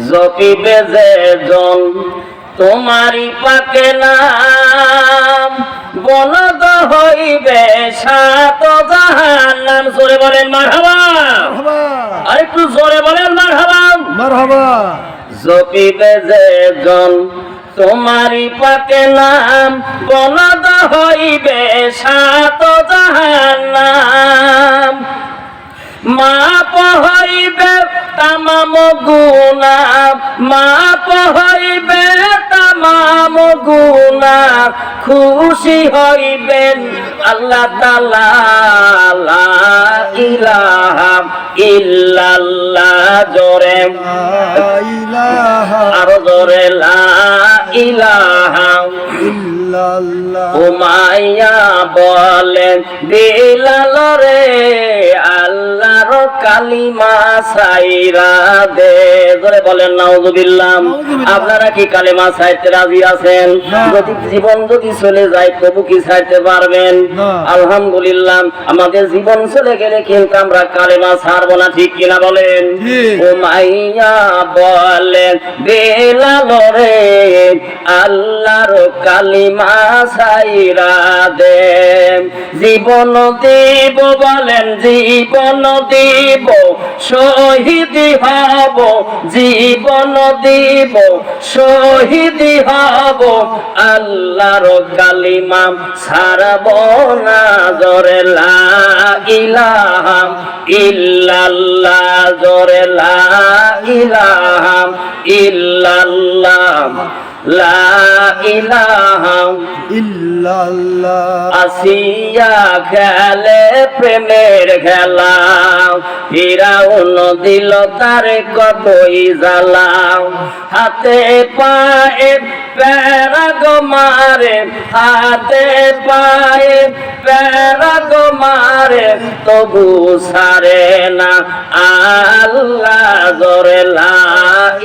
জপিবে যে জন তোমারি পাকে নাম, বলদ হইবে সাত জাহান্নাম। জোরে বলেন মারহাবা, আর একটু জোরে বলেন মারহাবা, মারহাবা। জপিবে যে জন তোমারি পাকে নাম, বলদ হইবে সাত জাহান্নাম। মাপ হইবে তামাম গুনাহ, মাপ হইবে তামাম গুনাহ, খুশি হইবেন আল্লাহ তাআলা। লা ইলাহা ইল্লাল্লাহ, জোরে লা ইলাহা, আর জোরে লা ইলাহা ইল্লাল্লাহ। উমাইয়া বলেন বিলাল রে, আল্লাহর কালিমা সাইরা দে। জোরে বলেন নাউযুবিল্লাহ। আপনারা কি কালিমা সাইতে রাজি আছেন? যদি জীবন যদি চলে যায় তবু কি সাইতে পারবেন? আলহামদুলিল্লাহ। আমাদের জীবন চলে গেলে কিন্তু আমরা কালিমা ছাড়বো না, ঠিক কিনা বলেন? উমাইয়া বলেন বিলাল রে, আল্লাহর কালিমা সাইরা দে। জীবন দিব বলেন, জীবন দিব, শহীদ হব, জীবন দিব, শহীদ হব, আল্লাহর কালিমা ছাড়ব না। জোরে লা ইলাহা ইল্লাল্লাহ, জোরে লা ইলাহা ইল্লাল্লাহ, লা ইলাহা ইল্লাল্লাহ। আসিয়া খেলে প্রেমের খেলা, ফিরাউন দিল তার কতই জ্বালা। হাতে পায়ে প্যারাগ মারে, হাতে পায়ে প্যারাগ মারে, তবু সারে না আল্লাহ। জোরে লা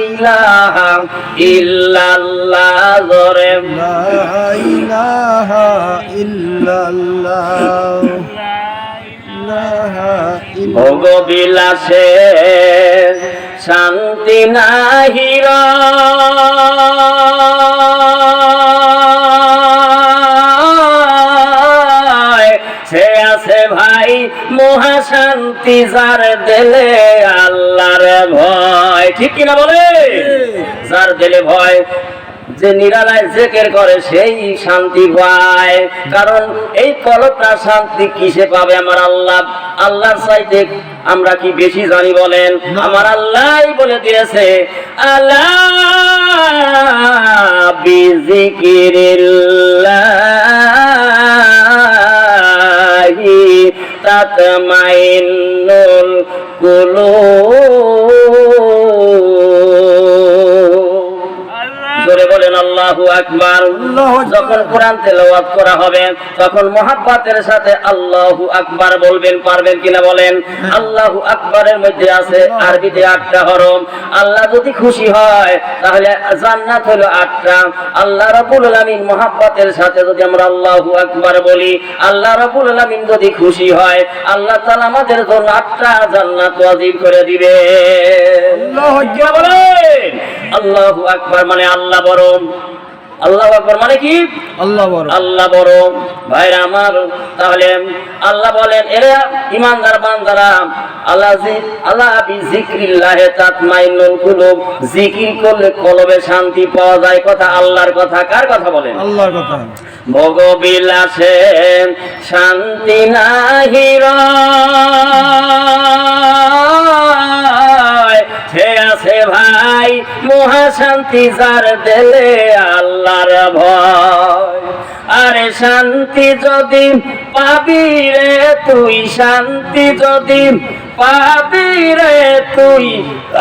ইলাহা ইল্লাল্লাহ, জোরে লা ইলাহা ইল্লাল্লাহ। ভোগ বিলাসে শান্তি নাহি রে, সে আছে ভাই মহাশান্তি যার দিলে আল্লাহর ভয়, ঠিক কিনা বলে? যার দিলে ভয়, যে নিরালায় জিকির করে সেই শান্তি পায়। কারণ এই কলবটা শান্তি কিসে পাবে? আমার আল্লাহ, আল্লাহর চাইতে আমরা কি বেশি জানি বলেন? আমার আল্লাহই বলে দিয়েছে, আলা বিযিকিরিল্লাহি তাতমাইন্নুল কুলুব। জোরে বলেন আল্লাহু আকবার। যখন কোরআন তেলাওয়াত করা হবে তখন মুহাব্বতের সাথে আল্লাহু আকবার বলবেন, পারবেন কিনা বলেন? আল্লাহু আকবারের মধ্যে আছে আরবিতে 8টা হরফ। আল্লাহ যদি খুশি হয় তাহলে জান্নাত হলো 8টা। আল্লাহ রাব্বুল আলামিন মুহাব্বতের সাথে যদি আমরা আল্লাহু আকবার বলি, আল্লাহ রাব্বুল আলামিন যদি খুশি হয়, আল্লাহ তাআলা আমাদের জন্য 8টা জান্নাত ওয়াজিব করে দিবে। আল্লাহু আকবার বলেন। আল্লাহু আকবার মানে আল্লাহ বড়। আল্লাহু আকবার মানে কি? আল্লাহ বড়, আল্লাহ বড়। ভাইরা আমার, তাহলে আল্লাহ বলেন, এরা ঈমানদার বান্দারা, আল্লাহ বিযিকরিল্লাহি তাতমাইন্নুল কুলুব, জিকির করলে কলবে শান্তি পাওয়া যায়। কথা আল্লাহর কথা। কার কথা বলেন? আল্লাহর কথা। ভোগ বিলাসে শান্তি নাহি রে, সে আছে ভাই মহাশান্তি যার দিলে আল্লাহর ভয়। আরে শান্তি যদি পাবি রে তুই, শান্তি যদি পাবি রে তুই,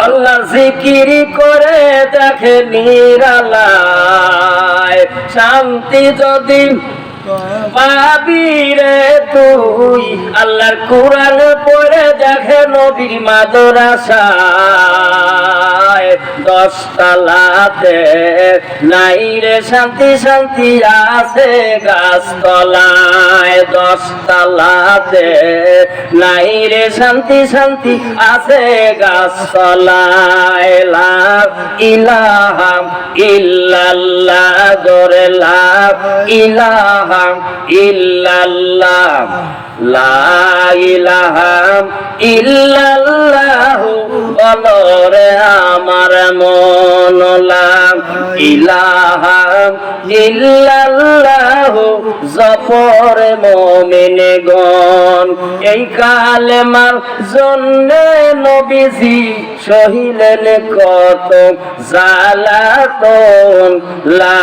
আল্লাহ জিকির করে দেখে নিরালায়। শান্তি যদি পাবি রে তুই, আল্লাহর কোরআন পড়ে দেখে নবীর মাদ্রাসায়। 10 তলাতে, নাই রে শান্তি শান্তি আছে গাছতলায়। 10 তলাতে নাই রে শান্তি শান্তি আছে গাছতলায়। লা ইলাহা ইল্লাল্লাহ, জোরে লা ইলাহা ইল্লাল্লাহ, লা ইলাহা ইল্লাল্লাহু বলো রে আমার মন। লা ইলাহা ইল্লাল্লাহু জপরে মুমিনগণ। এই কালেমার জন্যে নবীজি সহিলেন কত জালাতন। লা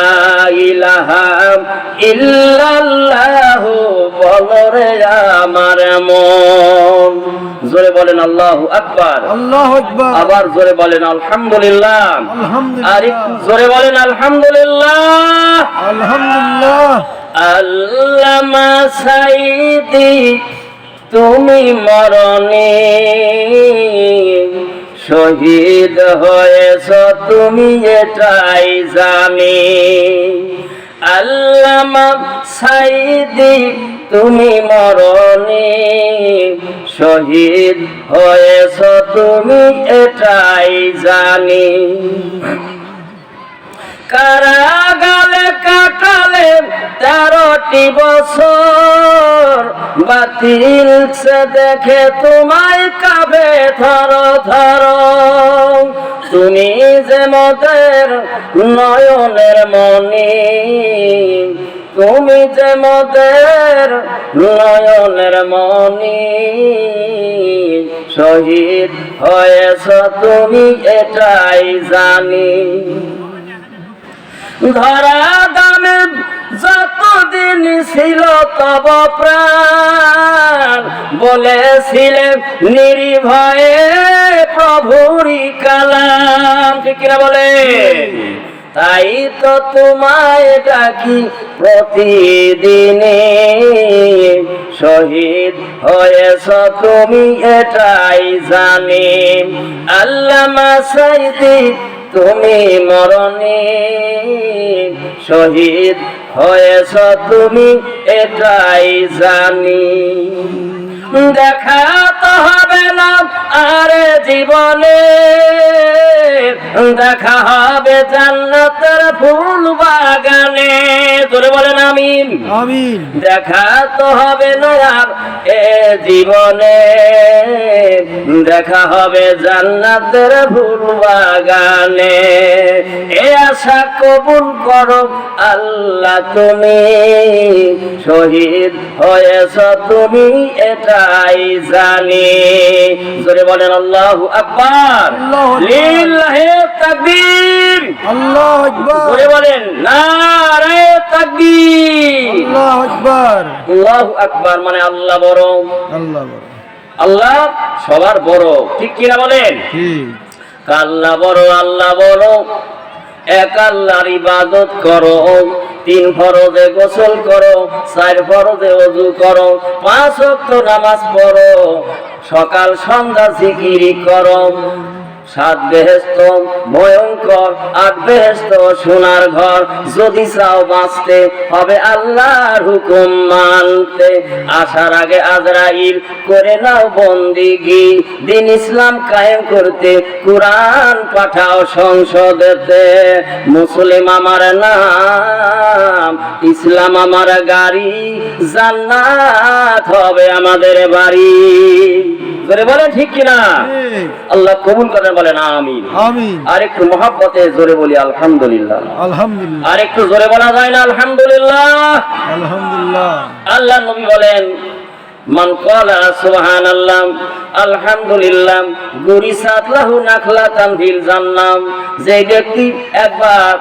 ইলাহা ইল্লাল্লাহু বলো রে আমার মন। জোরে বলেন আল্লাহু আকবার। আল্লাহু আকবার। আবার জোরে বলেন আলহামদুলিল্লাহ। আলহামদুলিল্লাহ। আর একটু জোরে বলেন আলহামদুলিল্লাহ। আলহামদুলিল্লাহ। আল্লামা সাইদি তুমি মরণে শহীদ হয়েছ, তুমি এটাই জানি। আল্লামা সাইদি তুমি মরণে শহীদ হয়েছ, তুমি এটাই জানি। কারাগারে কাটালে 13টি বছর, বাতিল সে দেখে তোমায় কাবে থর থর। তুমি যে মোদের নয়নের মনি, তুমি যে মোদের নয়নের মনি, শহীদ হয়েছ তুমি এটাই জানি। ধরা দামে যতদিন ছিল তব প্রাণ, বলেছিলেন নির্ভয়ে প্রভুরি কালাম। ঠিক কিনা বলে? তাই তো তোমায় ডাকি প্রতিদিনে, শহীদ হয়েছ তুমি এটাই জানি। আল্লামা সাইদি তুমি মরণে শহীদ হয়েছ, তুমি এটাই জানি। দেখা তো হবে না আর জীবনে, দেখা হবে জান্নাতের ফুল বাগানে। জোরে বলেন আমিন। আমিন। দেখা তো হবে না আর এ জীবনে, দেখা হবে জান্নাতের ফুল বাগানে। এ আশা কবুল করো আল্লাহ তুমি, শহীদ হয়েছ তুমি এটাই জানি। জোরে বলেন আল্লাহু আকবার। লিল্লাহি তাকবীর। আল্লাহু আকবার। জোরে বলেন নারে তাকবীর। আল্লাহু আকবার। আল্লাহু আকবার মানে আল্লাহ বড়। আল্লাহ বড়। আল্লাহ সবার বড়। ঠিক কিনা বলেন? ঠিক। আল্লাহ বড়, আল্লাহ বড়। এক আল্লাহর ইবাদত করো, 3 ফরজে গোসল করো, 4 ফরজে ওযু করো, 5 ওয়াক্ত নামাজ পড়ো, সকাল সন্ধ্যা জিকির করো। 7 বেহেশত ভয়ঙ্কর, 8 বেহেশত সোনার ঘর। যদি চাও বাঁচতে হবে আল্লাহর হুকুম মানতে। আসার আগে আজরাইল করে নাও বন্দিগি, দিন ইসলাম কায়েম করতে কুরআন পাঠাও সংসদেতে। মুসলিম আমার নাম, ইসলাম আমার গাড়ি, জান্নাত হবে আমাদের বাড়ি। জোরে বলে ঠিক কিনা? আল্লাহ কবুল করেন, বলেন আমিন। আমিন। আর একটু মহব্বতে জোরে বলি আলহামদুলিল্লাহ। আলহামদুলিল্লাহ। আর একটু জোরে বলা যায় না আলহামদুলিল্লাহ? আলহামদুলিল্লাহ। আল্লাহ নবী বলেন মান ক্বালা সুবহানাল্লাহ আলহামদুলিল্লাহ গুরিসাত লাহু নাখলাতান ফিল জান্নাহ। যে ব্যক্তি একবার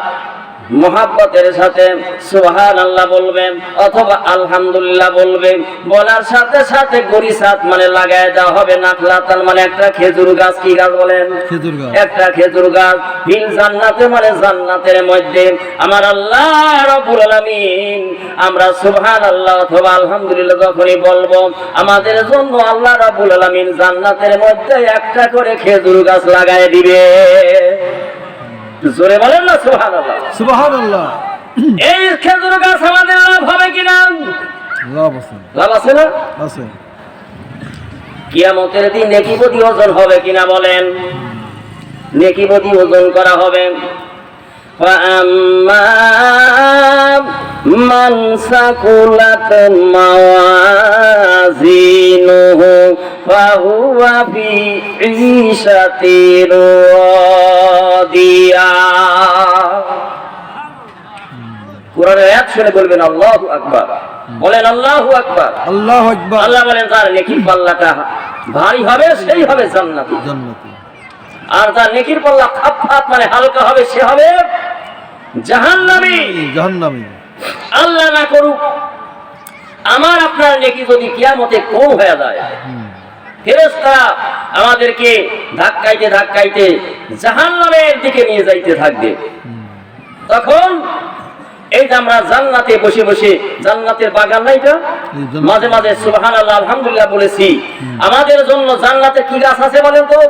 মহাব্বতের সাথে সুবহানাল্লাহ বলবেন অথবা আলহামদুলিল্লাহ বলবেন, বলার সাথে সাথে গরিসাত মানে লাগায় দেওয়া হবে, নাখলাতান মানে একটা খেজুর গাছ। কি গাছ বলেন? খেজুর গাছ। একটা খেজুর গাছ। ফিল জান্নাতে মানে জান্নাতের মধ্যে। আমার আল্লাহ রাব্বুল আলামিন আমরা সুবহানাল্লাহ অথবা আলহামদুলিল্লাহ যখনই বলবো, আমাদের জন্য আল্লাহ রাব্বুল আলামিন জান্নাতের মধ্যে একটা করে খেজুর গাছ লাগায় দিবে। জোরে বলেন না সুবহানাল্লাহ। সুবহানাল্লাহ। এই খেজুর গাছ আমাদের লাভ হবে কিনা? লাভ আছে। লাভ আছে না? আছে। কিয়ামতের দিন নেকিবতী ওজন হবে কিনা বলেন? নেকিবতী ওজন করা হবে। فَأَمَّا مَنْ ثَقُلَتْ مَوَازِينُهُ فَهُوَ فِي عِيشَةٍ راضية। কোরআনের আয়াত শুনে বলবেন আল্লাহু আকবার। বলেন আল্লাহু আকবার। আল্লাহু আকবার। আল্লাহ বলেন যার নেকির পাল্লাটা ভারী হবে সেই হবে জান্নাতি। জান্নাতি। আর যার নেকির পাল্লা খাফফাত মানে হালকা হবে সে হবে জাহান্নামী। জাহান্নামী। আল্লাহ না করুক আমার আপনার নেকি যদি কিয়ামতে কম হয়ে যায়, ফেরেশতারা আমাদেরকে ধাক্কাইতে ধাক্কাইতে জাহান্নামের দিকে নিয়ে যাইতে থাকবে। তখন এই যে আমরা জান্নাতে বসে বসে, জান্নাতের বাগান না এটা, মাঝে মাঝে সুবহানাল্লাহ আলহামদুলিল্লাহ বলেছি। আমাদের জন্য জান্নাতে কি গাছ আছে বলেন তো?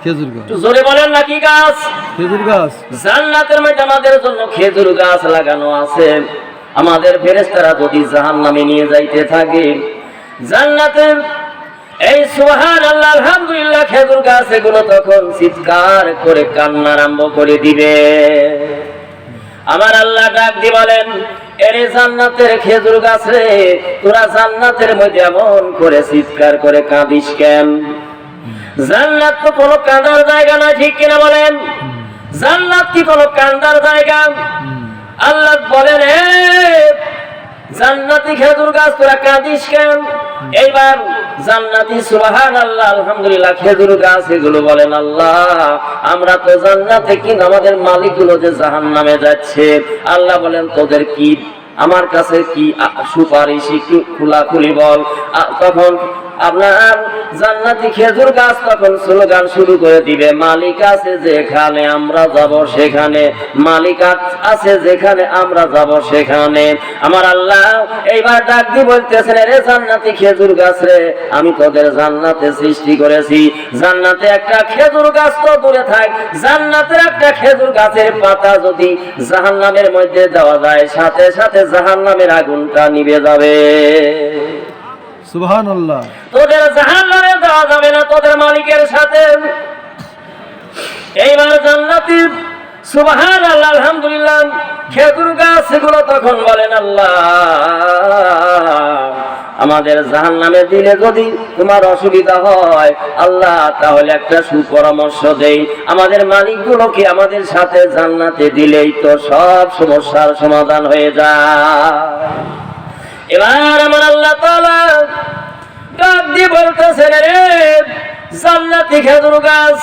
খেজুর গাছ। একটু জোরে বলেন না কি গাছ? খেজুর গাছ। জান্নাতের মধ্যে আমাদের জন্য খেজুর গাছ লাগানো আছে। আমাদের ফেরেশতারা যদি জাহান্নামে নিয়ে যাইতে থাকে, জান্নাতের এই সুবহানাল্লাহ আলহামদুলিল্লাহ খেজুর গাছ এগুলো তখন চিৎকার করে কান্না আরম্ভ করে দিবে। আমার আল্লাহ ডাক দিয়ে বলেন, এরে জান্নাতের খেজুর গাছ রে, তোরা জান্নাতের মধ্যে এমন করে চিৎকার করে কাঁদিস কেন? জান্নাত তো কোনো কাঁদার জায়গা নয়, ঠিক কিনা বলেন? জান্নাত কি কোনো কান্দার জায়গা? আল্লাহ বলেন, হে জান্নাতি খেজুর গাছ তোরা কাঁদিস কেন? এইবার জান্নাতি সুবহানাল্লাহ আলহামদুলিল্লাহ খেজুর গাছ এগুলো বলেন, আল্লাহ আমরা তো জান্নাতে কিন্তু আমাদের মালিকগুলো যে জাহান্নামে যাচ্ছে, আল্লাহ বলেন তোদের কি আমার কাছে কি সুপারিশ একটু খোলাখুলি বল। তখন আপনার জান্নাতি খেজুর গাছ তখন স্লোগান শুরু করে দিবে, মালিক আছে যেখানে আমরা যাব সেখানে, মালিক আছে যেখানে আমরা যাব সেখানে। আমার আল্লাহ এইবার ডাক দিয়ে বলতেছেন, রে জান্নাতি খেজুর গাছ রে, আমি তোদের জান্নাতে সৃষ্টি করেছি। জান্নাতে একটা খেজুর গাছ তো দূরে থাক, জান্নাতের একটা খেজুর গাছের পাতা যদি জাহান্নামের মধ্যে দেওয়া যায়, সাথে সাথে জাহান্নামের আগুনটা নিভে যাবে। সুবহানাল্লাহ। তোদের জাহান্নামে দেওয়া যাবে না তোদের মালিকের সাথে। এইবার জান্নাতি সুবহানাল্লাহ আলহামদুলিল্লাহ খেজুর গাছ এগুলো তখন বলেন, আল্লাহ আমাদের জাহান্নামে দিলে যদি তোমার অসুবিধা হয় আল্লাহ, তাহলে একটা সুপরামর্শ দেই, আমাদের মালিকগুলোকে আমাদের সাথে জান্নাতে দিলেই তো সব সমস্যার সমাধান হয়ে যায়। এবার আমার আল্লাহ তাআলা ডাক দিয়ে বলতেছেন, রে জান্নাতি খেজুর গাছ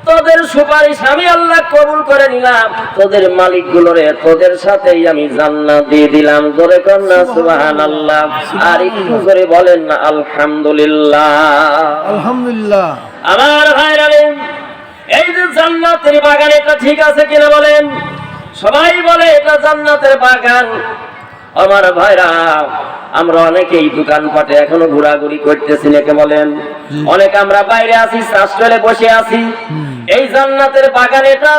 তোদের সুপারিশ আমি আল্লাহ কবুল করে নিলাম, তোদের মালিকগুলোরে তোদের সাথেই আমি জান্নাত দিয়ে দিলাম। জোরে করেন না সুবহানাল্লাহ, আর একটু জোরে বলেন না আলহামদুলিল্লাহ। আলহামদুলিল্লাহ। আমার ভাইরা রে, এই যে জান্নাতের বাগান এটা ঠিক আছে কিনা বলেন? সবাই বলে এটা জান্নাতের বাগান। আমার ভাইরা, আমরা অনেকেই দোকানপাটে এখনো ঘোরাঘুরি করতেছি নাকি বলেন? অনেক আমরা বাইরে আছি, শ্বাসলে বসে আছি। এই জান্নাতের বাগান এটা,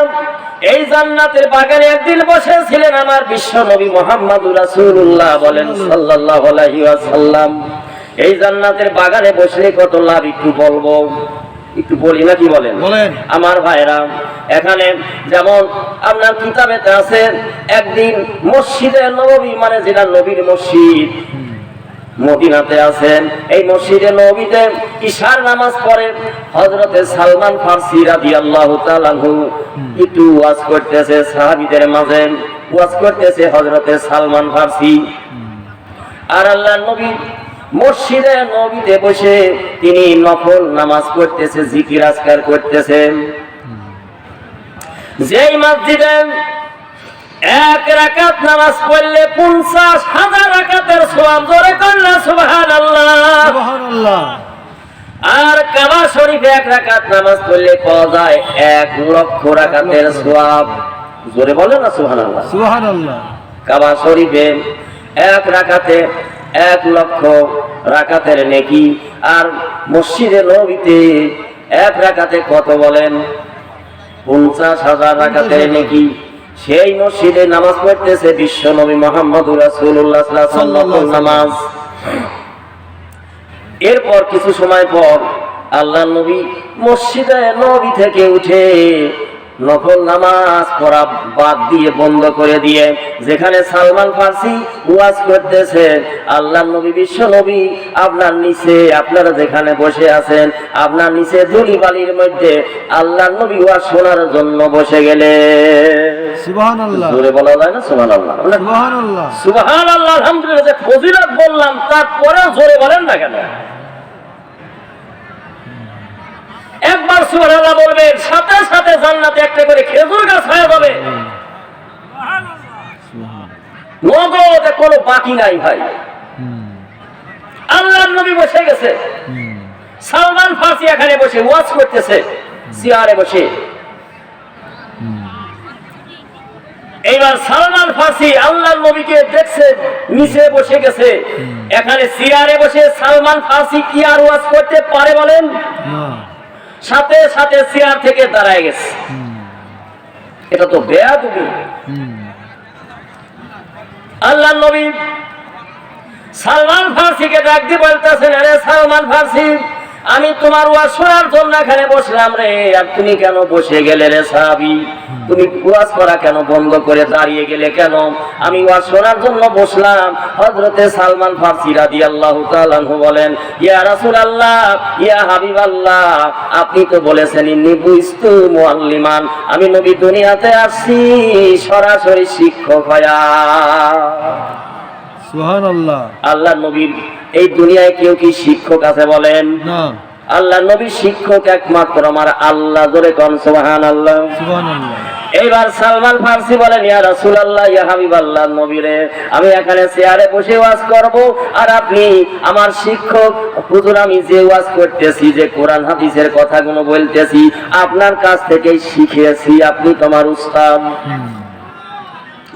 এই জান্নাতের বাগানে একদিন বসেছিলেন আমার বিশ্ব নবী মুহাম্মদুর রাসূলুল্লাহ বলেন সাল্লাল্লাহু আলাইহি ওয়াসাল্লাম। এই জান্নাতের বাগানে বসলে কত লাভ একটু বলবো, একটু বলি না কি বলেন? আমার ভাইরা, এখানে যেমন আপনার কিতাবেতে আছে, একদিন মসজিদে নববী মানে যেটা নবীর মসজিদ মদিনাতে আছেন, এই মসজিদে নববীতে ইশার নামাজ পড়ে হযরতে সালমান ফারসি রাদিয়াল্লাহু তাআলা আনহু একটু ওয়াজ করতেছে, সাহাবীদের মাঝে ওয়াজ করতেছে হযরতে সালমান ফারসি। আর আল্লাহর নবী মসজিদে নবীতে বসে তিনি নফল নামাজ পড়তেছে, জিকির আজকার করতেছেন। যেই মসজিদে এক রাকাত নামাজ পড়লে 50,000 রাকাতের সওয়াব, জোরে করেন সুবহানাল্লাহ। সুবহানাল্লাহ। আর কাবা শরীফে এক রাকাত নামাজ পড়লে পাওয়া যায় 1 লক্ষ রাকাতের সওয়াব, জোরে বলেন না সুবহানাল্লাহ। সুবহানাল্লাহ। কাবা শরীফে এক রাকাতে 1 লক্ষ রাকাতের নেকি, আর মসজিদে নববীতে এক রাকাতে কত বলেন? 50,000 রাকাতের নেকি। সেই মসজিদে নামাজ পড়তেছে বিশ্ব নবী মুহাম্মদুর রাসূলুল্লাহ সাল্লাল্লাহু আলাইহি ওয়াসাল্লাম নামাজ। এরপর কিছু সময় পর আল্লাহ নবী মসজিদে নবী থেকে উঠে নফল নামাজ পড়া বাদ দিয়ে বন্ধ করে দিয়ে যেখানে সালমান ফার্সি ওয়াজ করতেছে, আল্লাহ নবী বিশ্ব নবী আপনার নিচে, আপনারা যেখানে বসে আছেন আপনার নিচে ধুলি বালির মধ্যে আল্লাহ নবী ওয়াজ শোনার জন্য বসে গেলে। সুবহানাল্লাহ। জোরে বলা যায় না সুবহানাল্লাহ? সুবহানাল্লাহ। সুবহানাল্লাহ। আলহামদুলিল্লাহ। যে ফজিলত বললাম তারপরেও জোরে বলেন না কেন? একবার সুবহানাল্লাহ বলবেন, সাথে সাথে জান্নাতে একটা করে খেজুর গাছ হয়ে যাবে। নগদে কোনো বাকি নাই ভাই। আল্লাহর নবী বসে গেছে, সালমান ফার্সি এখানে বসে ওয়াজ করতেছে চেয়ারে বসে। এইবার সালমান ফার্সি আল্লাহর নবীকে দেখছে নিচে বসে গেছে, এখানে চেয়ারে বসে সালমান ফার্সি কি আর ওয়াজ করতে পারে বলেন? না। সাথে সাথে চেয়ার থেকে দাঁড়ায় গেছে। এটা তো বেয়াদবি। আল্লাহর নবী সালমান ফার্সিকে ডাক দিয়ে বলতেছেন, আরে সালমান ফার্সি, আমি তোমার ওয়াজ শোনার জন্য এখানে বসলাম রে, আর তুমি কেন বসে গেলে রে সাহাবী? তুমি ওয়াজ করা কেন বন্ধ করে দাঁড়িয়ে গেলে কেন? আমি ওয়াজ শোনার জন্য বসলাম। হযরতে সালমান ফার্সি রাদিয়াল্লাহু তাআলা আনহু বলেন, ইয়া রাসূলুল্লাহ, ইয়া হাবিবাল্লাহ, আপনি তো বলেছেন ইন্নী বুইস্তু মুআল্লিমান, আমি নবী দুনিয়াতে আসছি সরাসরি শিক্ষক হয়া। সুবহানাল্লাহ। আল্লাহ নবীর এই দুনিয়ায় কেউ কি শিক্ষক আছে বলেন? না। আল্লাহ নবী শিক্ষক একমাত্র আমার আল্লাহ। জোরে কোন সুবহানাল্লাহ। সুবহানাল্লাহ। এইবার সালমান ফার্সি বলেন, ইয়া রাসূলুল্লাহ, ইয়া হাবিবাল্লাহ, নবীরে, আমি এখানে চেয়ারে বসে ওয়াজ করব, আর আপনি আমার শিক্ষক। হুজুর, আমি যে ওয়াজ করতেছি, যে কোরআন হাদিসের কথাগুলো বলতেছি, আপনার কাছ থেকেই শিখেছি, আপনি তোমার উস্তাদ।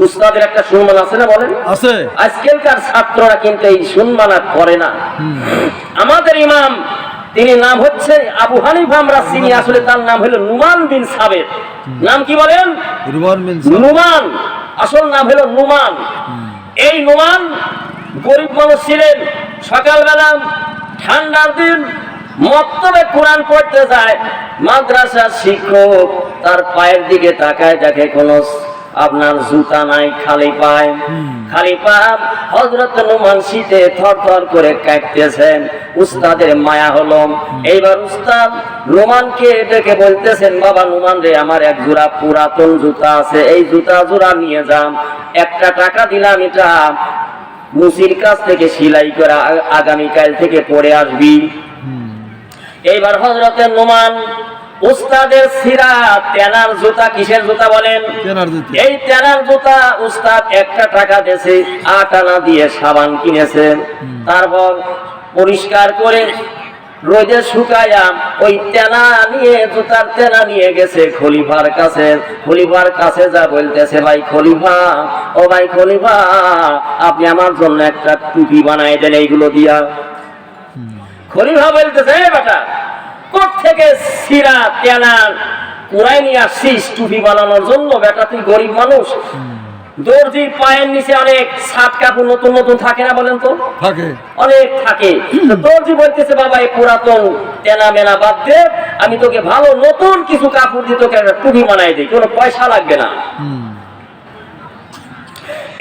উস্তাদের একটা সম্মান আছে না বলেন? আছে। আজকালকার ছাত্ররা কিন্তু এই সম্মান করে না। আমাদের ইমাম, তিনি নাম হচ্ছে আবু হানিফা, আমরা চিনি, আসলে তার নাম হলো নুমান বিন সাবেত। নাম কি বলেন? নুমান। আসল নাম হলো নুমান। এই নুমান গরিব মানুষ ছিলেন। সকালবেলা ঠান্ডার দিন মক্তবে কোরআন পড়তে যায়। মাদ্রাসার শিক্ষক তার পায়ের দিকে তাকায়, দেখে কোনো আপনার জুতা নাই, খালি পায়। খালি পা হযরত নুমান শীতে থরথর করে কাঁপতেছেন। উস্তাদের মায়া হলো। এইবার উস্তাদ নুমানকে ডেকে বলতেছেন, বাবা নুমান রে, আমার এক জোড়া পুরাতন জুতা আছে, এই জুতা জোড়া নিয়ে যান। একটা টাকা দিলাম, এটা মুসির কাছ থেকে সেলাই করে আগামীকাল থেকে পরে আসবি। এইবার হযরত নুমান উস্তাদের সিরা তেনার জুতা, কিসের জুতা বলেন? এই তেনার জুতা উস্তাদ একটা টাকা দিয়েছে, 8 আনা দিয়ে সাবান কিনেছে। তারপর পরিষ্কার করে রোদে শুকায়া ওই তেনা নিয়ে, জুতার তেনা নিয়ে গেছে খলিফার কাছে। খলিফার কাছে যা বলতেছে, ভাই খলিফা, ও ভাই খলিফা, আপনি আমার জন্য একটা টুপি বানাই দেন এইগুলো দিয়া। খলিফা বলতেছে, বেটা, কোত্থেকে সিরা তেনা কুড়াই নিয়ে আসছিস টুপি বানানোর জন্য? বেটা, তুই গরিব মানুষ। দর্জির পায়ের নিচে অনেক ছাট কাপড় নতুন নতুন থাকে না বলেন তো? থাকে, অনেক থাকে। দর্জি বলতেছে, বাবা, এই পুরাতন তেনা মেনা বাদ দে, আমি তোকে ভালো নতুন কিছু কাপড় দিয়ে তোকে একটা টুপি বানাই দিই, কোনো পয়সা লাগবে না।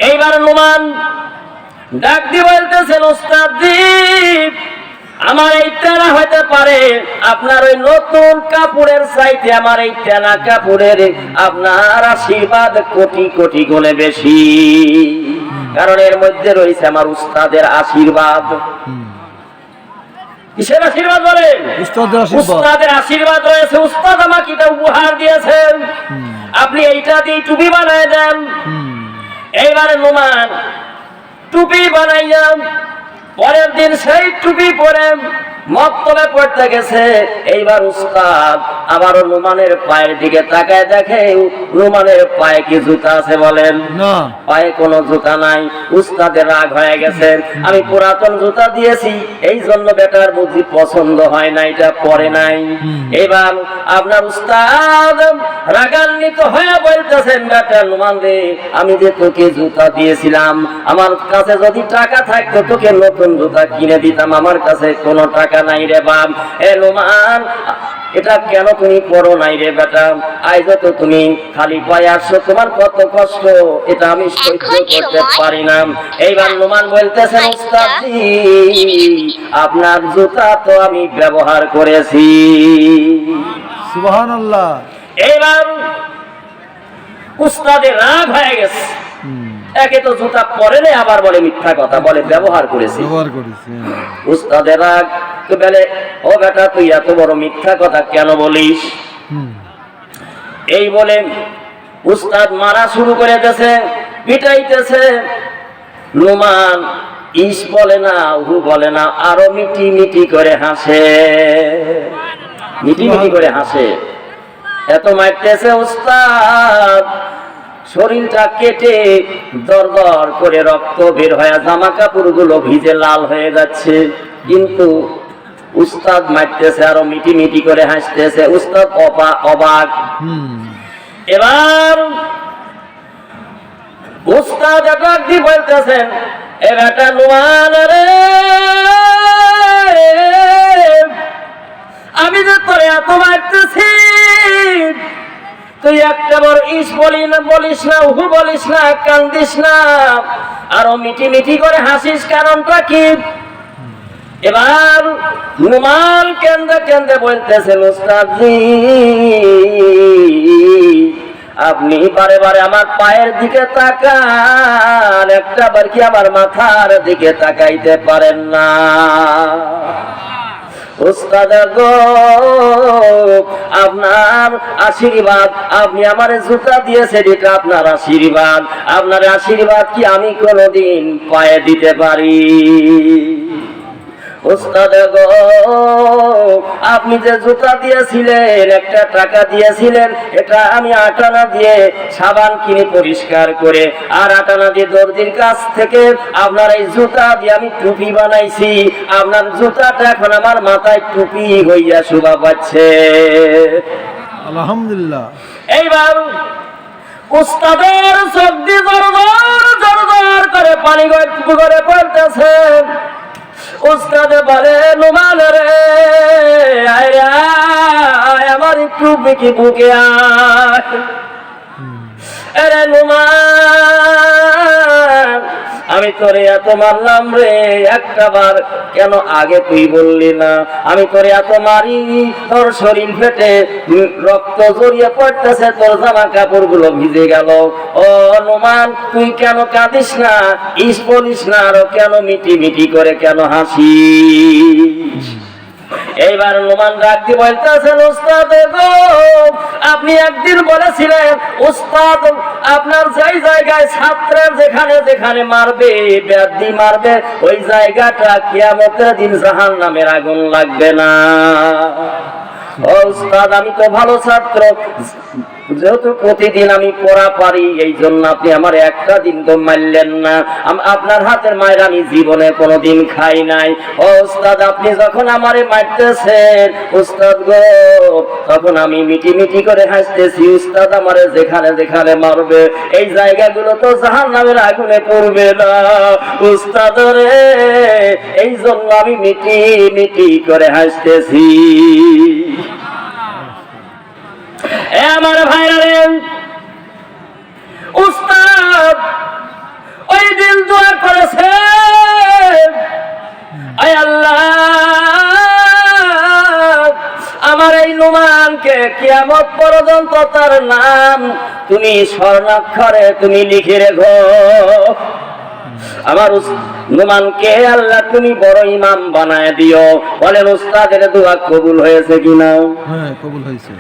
এইবার নুমান ডাক দিয়ে বলতেছেন, ওস্তাদ জি, আমার এই তেনা হইতে পারে আপনার ওই নতুন কাপড়ের চাইতে আমার এই তেনা কাপড়ের আপনার আশীর্বাদ কোটি কোটি গুণে বেশি, কারণ এর মধ্যে রয়েছে আমার উস্তাদের আশীর্বাদ। কিসের আশীর্বাদ বলেন? উস্তাদের আশীর্বাদ রয়েছে। উস্তাদ আমাকে এটা উপহার দিয়েছেন, আপনি এইটা দিয়ে টুপি বানায় দেন। এইবারে নুমান টুপি বানাইয়া পরের দিন সেই টুপি পরে মক্তবে পড়তে গেছে। এইবার উস্তাদ আবারও নোমানের পায়ের দিকে তাকায়, দেখে নোমানের পায়ে কি জুতা আছে বলেন? না। পায়ে কোনো জুতা নাই। উস্তাদের রাগ হয়ে গেছে, আমি পুরাতন জুতা দিয়েছি, এই জন্য বেটার বুঝি পছন্দ হয় না, এটা পরে নাই। এবার আপনার উস্তাদ রাগান্বিত হয়ে বলতেছেন, বেটা নোমান রে, আমি যে তোকে জুতা দিয়েছিলাম, আমার কাছে যদি টাকা থাকতো তোকে নতুন জুতা কিনে দিতাম, আমার কাছে কোনো টাকা নাই রে বাপ। এ নোমান, এটা কেন তুমি পড়ো নাই রে বেটা? আজ তো তুমি খালি পায়ে আসছো, তোমার কত কষ্ট, এটা আমি সহ্য করতে পারি না। এইবার নোমান বলতেছেন, উস্তাদজি আপনার জুতা তো আমি ব্যবহার করেছি। সুবহানাল্লাহ। এইবার উস্তাদের রাগ হয়ে গেছে, একে তো জুতা পরে নেই, আবার বলে মিথ্যা কথা, বলে ব্যবহার করেছি। ব্যবহার করেছে। উস্তাদের রাগ তো বলে, ও বেটা তুই এত বড় মিথ্যা কথা কেন বলিস? এই বলে উস্তাদ মারা শুরু করে দিয়েছে, পিটাইতেছে। নোমান ইস বলে না, হু বলে না, আরো মিটি মিটি করে হাসে, মিটি মিটি করে হাসে। এত মারতেছে উস্তাদ, শরীরটা কেটে দর দর করে রক্ত বের হয়ে জামা কাপড় গুলো ভিজে লাল হয়ে যাচ্ছে, কিন্তু উস্তাদ মারতেছে আরো মিটি মিটি করে হাসতেছে। উস্তাদ অবাক। এবার উস্তাদ ডাক দিয়ে বলতেছেন, এ বেটা নোমান রে, আমি যে তোরে এত মারতেছি, তুই একটা বড় ইস বলিস না, উহু বলিস না, কান্দিস না, আরো মিটি মিটি করে হাসিস, কারণটা কি? এবার নোমান কেন্দে কেন্দে বলতেছেন, উস্তাদজি আপনি বারে বারে আমার পায়ের দিকে তাকান, একটা বার কি আমার মাথার দিকে তাকাইতে পারেন না? উস্তাদ গো, আপনার আশীর্বাদ, আপনি আমার জুতা দিয়েছেন, এটা আপনার আশীর্বাদ, আপনার আশীর্বাদ কি আমি কোনোদিন পায়ে দিতে পারি? উস্তাদ গো, আপনি যে জুতা দিয়েছিলেন, একটা টাকা দিয়েছিলেন, এটা আমি 8 আনা দিয়ে সাবান কিনে পরিষ্কার করে, আর 8 আনা দিয়ে দর্জির কাছ থেকে আপনার এই জুতা দিয়ে আমি টুপি বানাইছি, আপনার জুতাটা এখন আমার মাথায় টুপি হইয়া শোভা পাচ্ছে। আলহামদুলিল্লাহ। এইবার উস্তাদের চোখ দিয়ে জড় জড় করে পানি করে পড়তেছে। উস্তাদ বলে, নোমান রে, আয় আমার একটু বিকি বুকে আয়। আরে নোমান, আমি তোরে এত মারলাম রে, একটা বার কেন আগে তুই বললি না? আমি তোরে এত মারি, তোর শরীর ফেটে রক্ত জড়িয়ে পড়তেছে, তোর জামা কাপড় গুলো ভিজে গেল। ও নোমান, তুই কেন কাঁদিস না, ইস বলিস না, আরো কেন মিটি মিটি করে কেন হাসি? এইবার নোমান ডাক দিয়ে বলতেছেন, উস্তাদ গো, আপনি একদিন বলেছিলেন, উস্তাদ আপনার যেই জায়গায় ছাত্রের যেখানে যেখানে মারবে, ব্যাধি মারবে, ওই জায়গাটা কিয়ামতের দিন জাহান্নামের আগুন লাগবে না। ও উস্তাদ, আমি তো ভালো ছাত্র, যেহেতু প্রতিদিন আমি পড়া পারি, এই জন্য আপনি আমার একটা দিন তো মারলেন না। আপনার হাতের মায়ের আমি জীবনে কোনোদিন খাই নাই। ও উস্তাদ, আপনি যখন আমারে মারতেছেন উস্তাদ গো, তখন আমি মিটি মিটি করে হাসতেছি। উস্তাদ আমারে যেখানে যেখানে মারবে, এই জায়গাগুলো তো জাহান্নামের আগুনে পড়বে না উস্তাদ রে, এই জন্য আমি মিটি মিটি করে হাসতেছি। আমার ভাইরা রে, উস্তাদ ওই দিন দোয়া করেছে, আয় আল্লাহ, আমার এই নোমানকে কিয়ামত পর্যন্ত তার নাম তুমি স্বর্ণাক্ষরে তুমি লিখে রেখো। আমার নোমানকে আল্লাহ তুমি বড় ইমাম বানায় দিও। বলেন উস্তাদের দোয়া কবুল হয়েছে কিনা? হ্যাঁ, কবুল হয়েছে।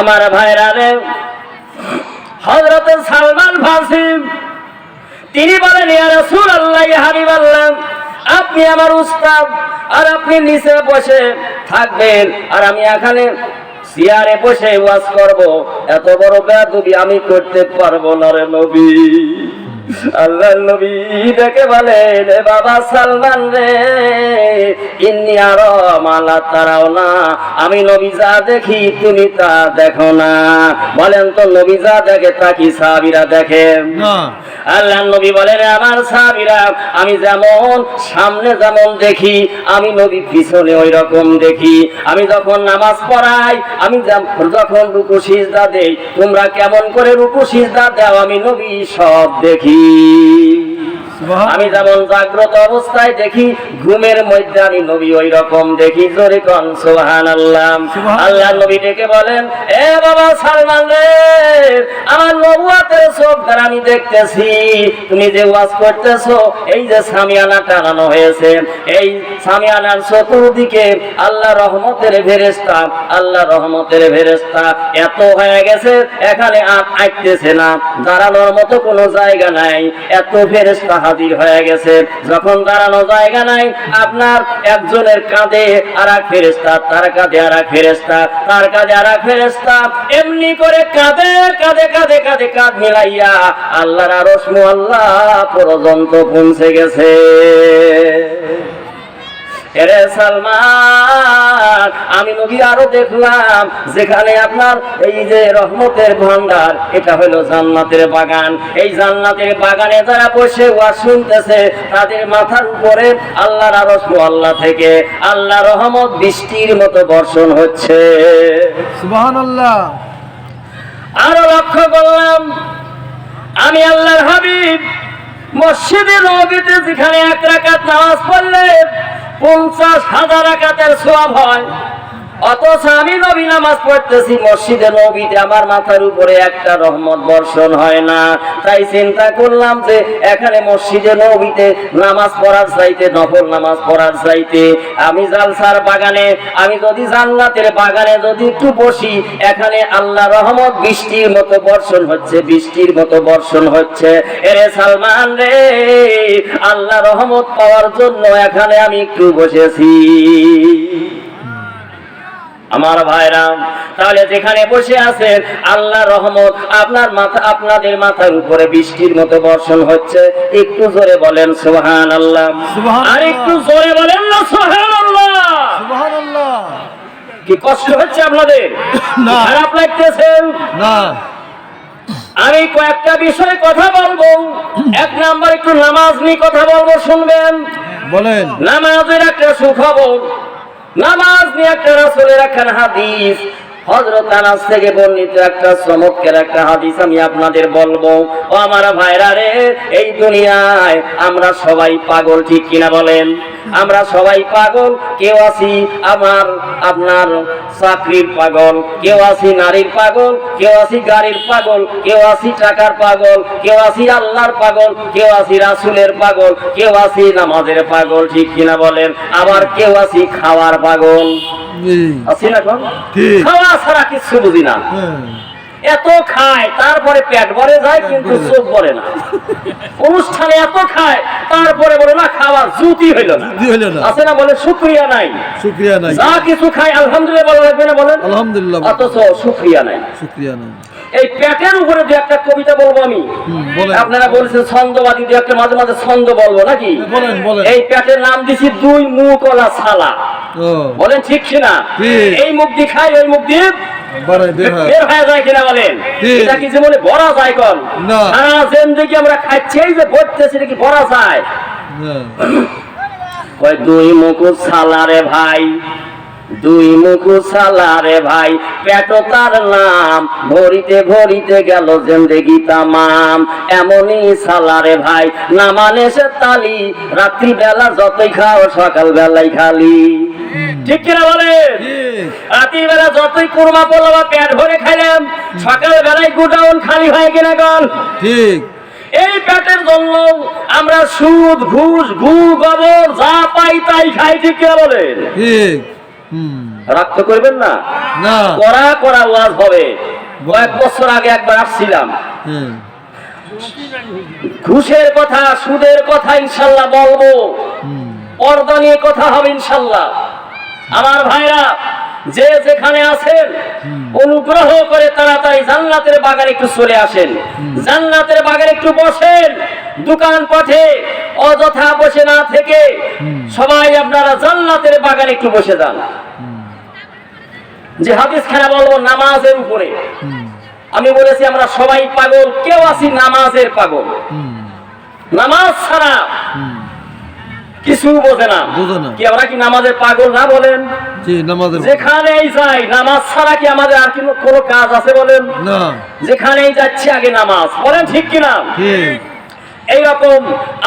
আমার ভাইরা রে, হযরত সালমান ফারসি তিনি বলেন, ইয়া রাসূলুল্লাহ, ইয়া হাবিবাল্লাহ, আপনি আমার উস্তাদ, আর আপনি নিচে বসে থাকবেন, আর আমি এখানে চেয়ারে বসে ওয়াজ করব, এত বড় বেয়াদবি আমি করতে পারবো না রে নবী। আল্লাহর নবী ডেকে বলেন, এ বাবা সালমান রে, ইন্নী আরা মা লা তারাওনা, আমি নবী যা দেখি তুমি তা দেখো না। বলেন তো নবী যা দেখে তা কি সাহাবীরা দেখে? না। আল্লাহর নবী বলেন, আমার সাহাবীরা আমি যেমন সামনে যেমন দেখি, আমি নবী পিছনে ওই রকম দেখি। আমি যখন নামাজ পড়াই, আমি যখন রুকু সিজদা দেই, তোমরা কেমন করে রুকু সিজদা দাও, আমি নবী সব দেখি। আমি যেমন জাগ্রত অবস্থায় দেখি, ঘুমের মধ্যে আমি নবী ওই রকম দেখি। জোরে কোন সুবহানাল্লাহ। আল্লাহ নবী ডেকে বলেন, এ বাবা সালমান রে, আমার নবুয়তের চোখ দ্বারা আমি দেখতেছি তুমি যে ওয়াজ করতেছো, এই যে সামিয়ানা টানানো হয়েছে, এই সামিয়ানার চতুর্দিকে আল্লাহ রহমতের ফেরেশতা, আল্লাহ রহমতের ফেরেশতা এত হয়ে গেছে, এখানে আর আইতেছে না, দাঁড়ানোর মতো কোনো জায়গা নাই, এত ফেরেশতা হাজির হয়ে গেছে। যখন দাঁড়ানো জায়গা নাই, আপনার একজনের কাঁধে আর এক ফেরেশতা, তার কাঁধে আর এক ফেরেশতা, তার কাঁধে আর এক ফেরেশতা, এমনি করে কাঁধে কাঁধে কাঁধে কাঁধে কাঁধ মিলাইয়া আল্লাহর আরশ মুআল্লা পর্যন্ত পৌঁছে গেছে। এরে সালমান, আমি নবী আরো দেখলাম যেখানে আপনার এই যে রহমতের ভান্ডার, এটা হলো জান্নাতের বাগান। এই জান্নাতের বাগানে যারা বসে ওয়াজ শুনতেছে, তাদের মাথার উপরে আল্লাহর আরশ মুআল্লা থেকে আল্লাহ রহমত বৃষ্টির মতো বর্ষণ হচ্ছে। সুবহানাল্লাহ। আরো লক্ষ্য করলাম, আমি আল্লাহর হাবিব মসজিদে নববীতে যেখানে 1 রাকাত নামাজ পড়লে 50,000 রাকাতের সওয়াব হয়, অথচ আমি নবী নামাজ পড়তেছি মসজিদে নববীতে, আমার মাথার উপরে একটা রহমত বর্ষণ হয় না। তাই চিন্তা করলাম যে এখানে মসজিদে নববীতে নামাজ পড়ার চাইতে, নফল নামাজ পড়ার চাইতে, আমি জালসার বাগানে, আমি যদি জান্নাতের বাগানে যদি একটু বসি, এখানে আল্লাহ রহমত বৃষ্টির মতো বর্ষণ হচ্ছে, বৃষ্টির মতো বর্ষণ হচ্ছে। এরে সালমান রে, আল্লাহ রহমত পাওয়ার জন্য এখানে আমি একটু বসেছি। আমার ভাইরা, তাহলে যেখানে বসে আছেন, আল্লাহ রহমত আপনার মাথা, আপনাদের মাথার উপরে বৃষ্টির মতো বর্ষণ হচ্ছে। একটু জোরে বলেন সুবহানাল্লাহ, আর একটু জোরে বলেন না সুবহানাল্লাহ। সুবহানাল্লাহ। কি কষ্ট হচ্ছে আপনাদের? না। খারাপ লাগতেছে? না। আমি কয়েকটা বিষয়ে কথা বলবো। 1 নাম্বার, একটু নামাজ নিয়ে কথা বলবো, শুনবেন? বলেন। নামাজের একটা সুখবর, নামাজ নিয়ে একটা রাসূলের একখানা হাদিস, হযরত আনাস থেকে বর্ণিত একটা চমৎকার একটা হাদিস আমি আপনাদের বলবো। ও আমার ভাইরা রে, এই দুনিয়ায় আমরা সবাই পাগল, ঠিক কিনা বলেন? আমরা সবাই পাগল। কেউ আছি আপনার চাকরির পাগল, কেউ আছি নারীর পাগল, কেউ আছি গাড়ির পাগল, কেউ আছি টাকার পাগল, কেউ আছি আল্লাহর পাগল, কেউ আছি রাসূলের পাগল, কেউ আছি নামাজের পাগল, ঠিক কিনা বলেন? আবার কেউ আছি খাওয়ার পাগল, আছি না? ঠিক। খাওয়া ছাড়া কিছু বুঝি না। এত খায়, তারপরে পেট ভরে যায় কিন্তু চোখ ভরে না। অনুষ্ঠানে এত খায়, তারপরে বলে না খাওয়ার জুতি হইল না, আছে না? বলে শুকরিয়া নাই, শুকরিয়া নাই। যা কিছু খায় আলহামদুলিল্লাহ বলা লাগবে না, বলেন আলহামদুলিল্লাহ, অথচ শুকরিয়া নাই। শুকরিয়া নাই। এই পেটের উপরে দু একটা কবিতা বলবো আমি। আপনারা বলছেন ছন্দবাদী, দু একটা মাঝে মাঝে ছন্দ বলবো নাকি? বলেন বলেন। এই পেটের নাম দিছি 2 মুখওয়ালা ছালা। বলেন ঠিক কিনা? এই মুখ দিয়ে খাই, ওই মুখ দিয়ে বের হয়ে যায় কিনা বলেন? এটা কি জীবনে ভরা যায়? কোন সারা জিন্দেগি আমরা খাচ্ছি, এই যে ভরতেছি, এটা কি ভরা যায়? ওই 2 মুখ ছালা রে ভাই, 2 মুখ ছালা রে ভাই, পেট তার নাম, ভরিতে ভরিতে গেল জিন্দেগি তামাম। এমনই ছালা রে ভাই, না মানে সে তালি, রাত্রি বেলা যতই খাও সকাল বেলায় খালি, ঠিক কিনা বলেন? রাত্রি বেলা যতই কুরমা পোলাও পেট ভরে খাইলাম, সকাল বেলায় গোডাউন খালি হয় কিনা কোন? ঠিক। এই পেটের জন্য আমরা সুদ, ঘুষ, ঘু, গোবর যা পাই তাই খাই, ঠিক কিনা বলেন? ঠিক। রাগ তো করবেন না, করা করা ওয়াজ হবে। কয়েক বছর আগে একবার আসছিলাম, ঘুষের কথা, সুদের কথা ইনশাল্লাহ বলবো। পর্দা নিয়ে কথা হবে ইনশাআল্লাহ। আমার ভাইরা, যে যেখানে আছেন অনুগ্রহ করে তাড়াতাড়ি জান্নাতের বাগানে একটু চলে আসেন, জান্নাতের বাগানে একটু বসেন। দোকান পাঠে অযথা বসে না থেকে সবাই আপনারা জান্নাতের বাগানে একটু বসে যান। যে হাদিস খানা বলবো নামাজের উপরে, আমি বলেছি আমরা সবাই পাগল, কেউ আছি নামাজের পাগল। নামাজ ছাড়া কিছু বোঝে না। কি আমরা কি নামাজের পাগল না বলেন? যেখানেই যাই নামাজ ছাড়া কি আমাদের আর কোনো কাজ আছে বলেন? না। যেখানেই যাচ্ছি আগে নামাজ, বলেন ঠিক কিনা? এইরকম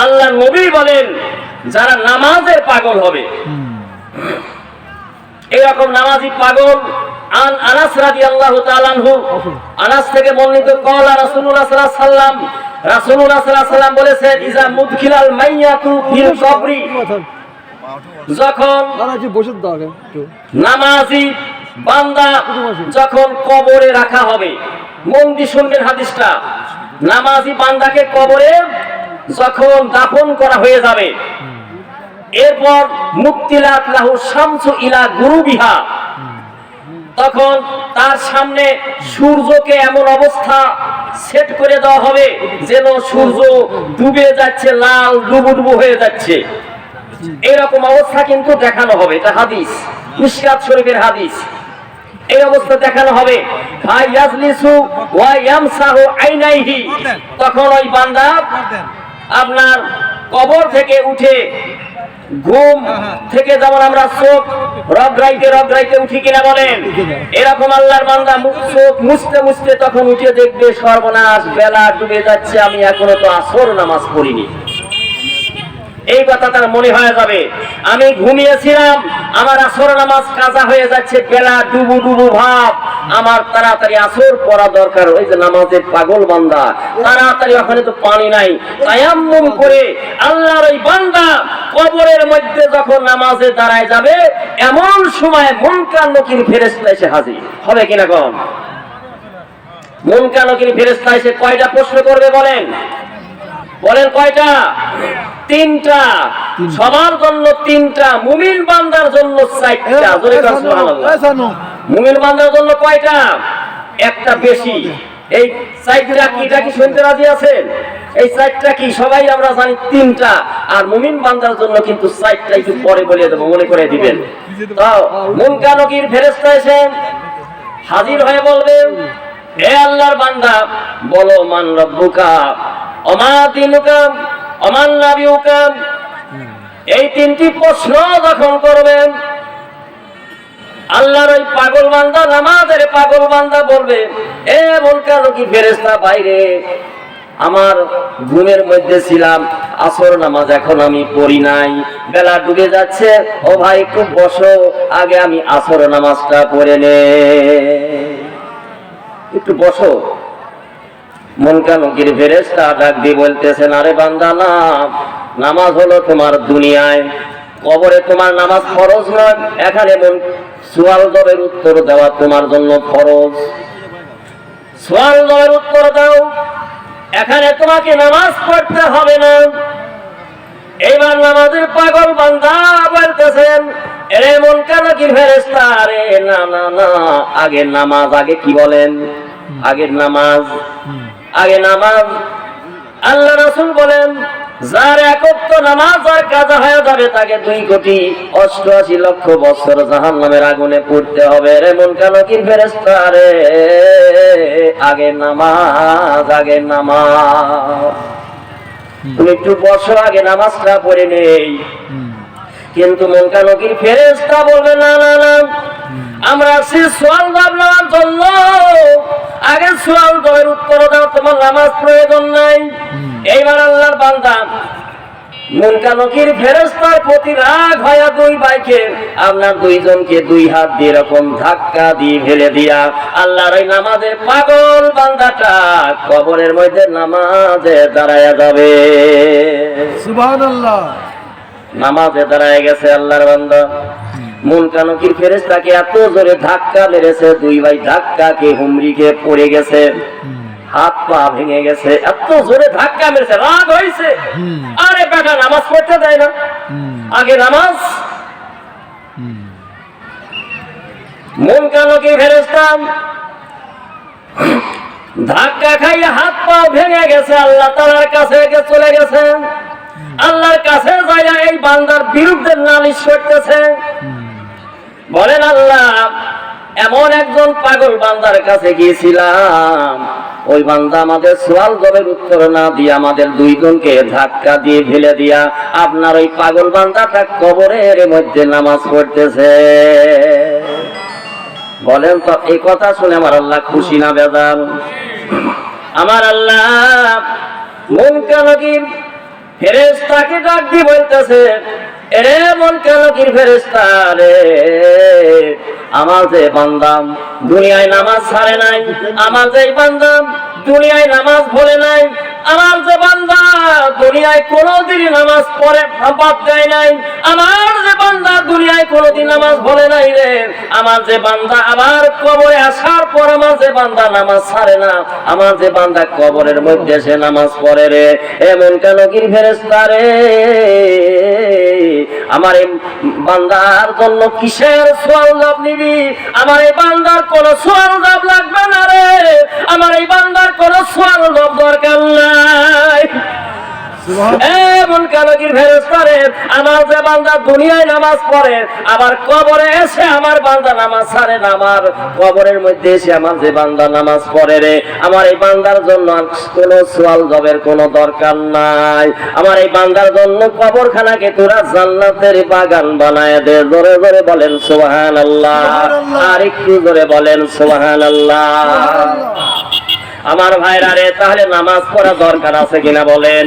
আল্লাহ নবী বলেন যারা নামাজের পাগল হবে, এইরকম নামাজি পাগল। আন আনাস রাদিয়াল্লাহু তাআলা আনহু, আনাস থেকে বর্ণিত কওলা রাসূলুল্লাহ সাল্লাল্লাহু আলাইহি ওয়াসাল্লাম, রাসূলুল্লাহ সাল্লাল্লাহু আলাইহি ওয়াসাল্লাম বলেছেন ইজা মুদখিলাল মাইয়াতু ফিল কবরি, যখন নামাজি বান্দা যখন কবরে রাখা হবে, মন দিয়ে শুনবেন হাদিসটা, নামাজি বান্দাকে কবরে যখন দাফন করা হয়ে যাবে, এরপর মুক্তিলাত লাহু শামসু ইলা গুরুবিহা, তখন তার সামনে সূর্যকে এমন অবস্থা সেট করে দেওয়া হবে যেন সূর্য ডুবে যাচ্ছে, লাল ডুবুডুবু হয়ে যাচ্ছে, এরকম অবস্থা কিন্তু দেখানো হবে। এটা হাদিস, মিশকাত শরীফের হাদিস। এই অবস্থা দেখানো হবে। ফায়াজলিসু ওয়া ইয়ামসাহু আইনাইহি, তখন ওই বান্দা আপনার কবর থেকে উঠে, ঘুম থেকে যেমন আমরা চোখ রগড়াইতে উঠি কিনা বলেন, এরকম আল্লাহর বান্দা চোখ মুছতে মুছতে তখন উঠে দেখবে সর্বনাশ, বেলা ডুবে যাচ্ছে, আমি এখনো তো আসর নামাজ পড়িনি। এই কথা তার মনে হয়ে যাবে, আমি ঘুমিয়েছিলাম, আমার আসর নামাজ কাজা হয়ে যাচ্ছে, বেলা ডুবু ডুবু ভাব, আমার তাড়াতাড়ি আসর পড়া দরকার। ওই যে নামাজের পাগল বান্দা, তাড়াতাড়ি ওখানে তো পানি নাই, তায়াম্মুম করে আল্লাহর ওই বান্দা কবরের মধ্যে যখন নামাজে দাঁড়ায় যাবে, এমন সময় মুনকার নকির ফেরেশতা এসে হাজির হবে কিনা কম? মুনকার নকির ফেরেশতা এসে কয়টা প্রশ্ন করবে বলেন? বলেন কয়টা? তিনটা। সবার জন্য তিনটা, মুমিন বান্দার জন্য চারটা। জোরে বলেন সুবহানাল্লাহ। মুমিন বান্দার জন্য কয়টা? একটা বেশি। এই চারটা কি, এটা কি শুনতে রাজি আছেন? এই চারটা কি সবাই আমরা জানি, তিনটা। আর মুমিন বান্দার জন্য কিন্তু চারটা, একটু পরে বলে দেবো, মনে করে দিবেন। তাও মুনকার নকির ফেরেশতা এসে হাজির হয়ে বলবে, হে আল্লাহর বান্দা, বলো মান রব্বুকা ওমা দিনুকা ওমান নাবিয়ুকা। এই তিনটি প্রশ্ন যখন করবেন, আল্লাহর ওই পাগল বান্দা, নামাজের পাগল বান্দা বলবে, এ মুনকার নকির ফেরেশতা বাইরে, আমার ঘুমের মধ্যে ছিলাম, আসর নামাজ এখন আমি পড়ি নাই, বেলা ডুবে যাচ্ছে, ও ভাই একটু বসো, আগে আমি আসর নামাজটা পড়ে নে, একটু বসো। মুনকার নকির ফেরেশতা ডাক দিয়ে বলতেছেন, আরে বান্দা না, নামাজ হলো তোমার দুনিয়ায়, কবরে তোমার নামাজ ফরজ নয়, এখানে সুয়াল জবের উত্তর দেওয়া তোমার জন্য ফরজ। সুয়াল জবের উত্তর দাও, এখানে তোমাকে নামাজ পড়তে হবে না। এইবার নামাজের পাগল বান্দা বলতেছেন, এরে মুনকার নকির ফেরেশতা, আরে না না না, আগে নামাজ, আগে কি বলেন? আগের নামাজ, আগে নামাজ। আল্লাহ রাসূল বলেন, যার এক ওয়াক্ত নামাজ আর কাজা হয়ে যাবে, তাকে 2,88,00,000 বছর জাহান্নামের আগুনে পড়তে হবে। রে মুনকার নকির ফেরেশতা, রে আগে নামাজ, আগে নামাজ, তুমি একটু বসো, আগে নামাজটা পড়ে নেই। কিন্তু মুনকার নকির ফেরেশতা বলবে, না না না, আমরা আসছি সোয়াল জবাব নেওয়ার জন্য, আগে সোয়াল জবাবের উত্তর দাও, তোমার নামাজ প্রয়োজন নাই। এইবার আল্লাহর বান্দা মুনকার নকির ফেরেশতার প্রতি রাগ হয়ে দুই ভাইকে, আপনার দুইজনকে দুই হাত দিয়ে এরকম ধাক্কা দিয়ে ফেলে দিয়া আল্লাহর ওই নামাজের পাগল বান্দাটা কবরের মধ্যে নামাজে দাঁড়ায়া যাবে। সুবহানাল্লাহ। নামাজে দাঁড়ায় গেছে আল্লাহর বান্দা, মুনকার নকির ফেরেশতাকে এত জোরে ধাক্কা মেরেছে, দুই ভাই ধাক্কাকে হুমড়িকে পড়ে গেছে, হাত পা ভেঙে গেছে, এত জোরে ধাক্কা মেরেছে, রাগ হয়েছে, আরে বেটা নামাজ পড়তে দেয় না, আগে নামাজ। মুনকারী ফেরেশতা ধাক্কা খাইয়ে হাত পা ভেঙে গেছে, আল্লাহ তাআলার কাছে চলে গেছে। আল্লাহর কাছে যাইয়া এই বান্দার বিরুদ্ধে নালিশ করতেছে। বলেন আল্লাহ, এমন একজন পাগল বান্দার কাছে গিয়েছিলাম, ওই বান্দা আমাদের সওয়াল জবের উত্তর না দিয়ে আমাদের দুইজনকে ধাক্কা দিয়ে ফেলে দিয়া আপনার ওই পাগল বান্দাটা কবরের মধ্যে নামাজ পড়তেছে। বলেন তো এই কথা শুনে আমার আল্লাহ খুশি না বেজার? আমার আল্লাহ মুনকারী ফেরেশতাকে ডাক দিয়ে বলতেছে, এরে মুনকারী ফেরেশতা রে, আমার যে বান্দা দুনিয়ায় নামাজ ছাড়ে নাই, আমার যে বান্দা দুনিয়ায় নামাজ ভুলে নাই, আমার যে বান্দা দুনিয়ায় কোনোদিন নামাজ পড়ে বাদ দেয় নাই, আমার যে বান্দা দুনিয়ায় কোনোদিন নামাজ ভুলে নাই রে, আমার যে বান্দা আবার কবরে আসার পর আমার যে বান্দা নামাজ ছাড়ে না, আমার যে বান্দা কবরের মধ্যে সে নামাজ পড়ে রে, এমন কেন কি ফেরেশতা রে, আমার এই বান্দার জন্য কিসের সওয়াল জবাব নিবি? আমার এই বান্দার কোনো সওয়াল জবাব লাগবে না রে, আমার এই বান্দার কোনো সওয়াল জবাব দরকার নাই। এমন কালকির ফেরেশতা রে, আমার যে বান্দা দুনিয়ায় নামাজ পড়ে আবার কবরে এসে আমার বান্দা নামাজ ছাড়ে না, আমার কবরের মধ্যে এসে আমার যে বান্দা নামাজ পড়ে রে, আমার এই বান্দার জন্য কোনো সওয়াল জবের কোনো দরকার নাই। আমার এই বান্দার জন্য কবরখানাকে তোরা জান্নাতের বাগান বানায় দে। জোরে জোরে বলেন সুবহানাল্লাহ, আর একটু জোরে বলেন সুবহানাল্লাহ। আমার ভাইরা রে, তাহলে নামাজ পড়া দরকার আছে কিনা বলেন?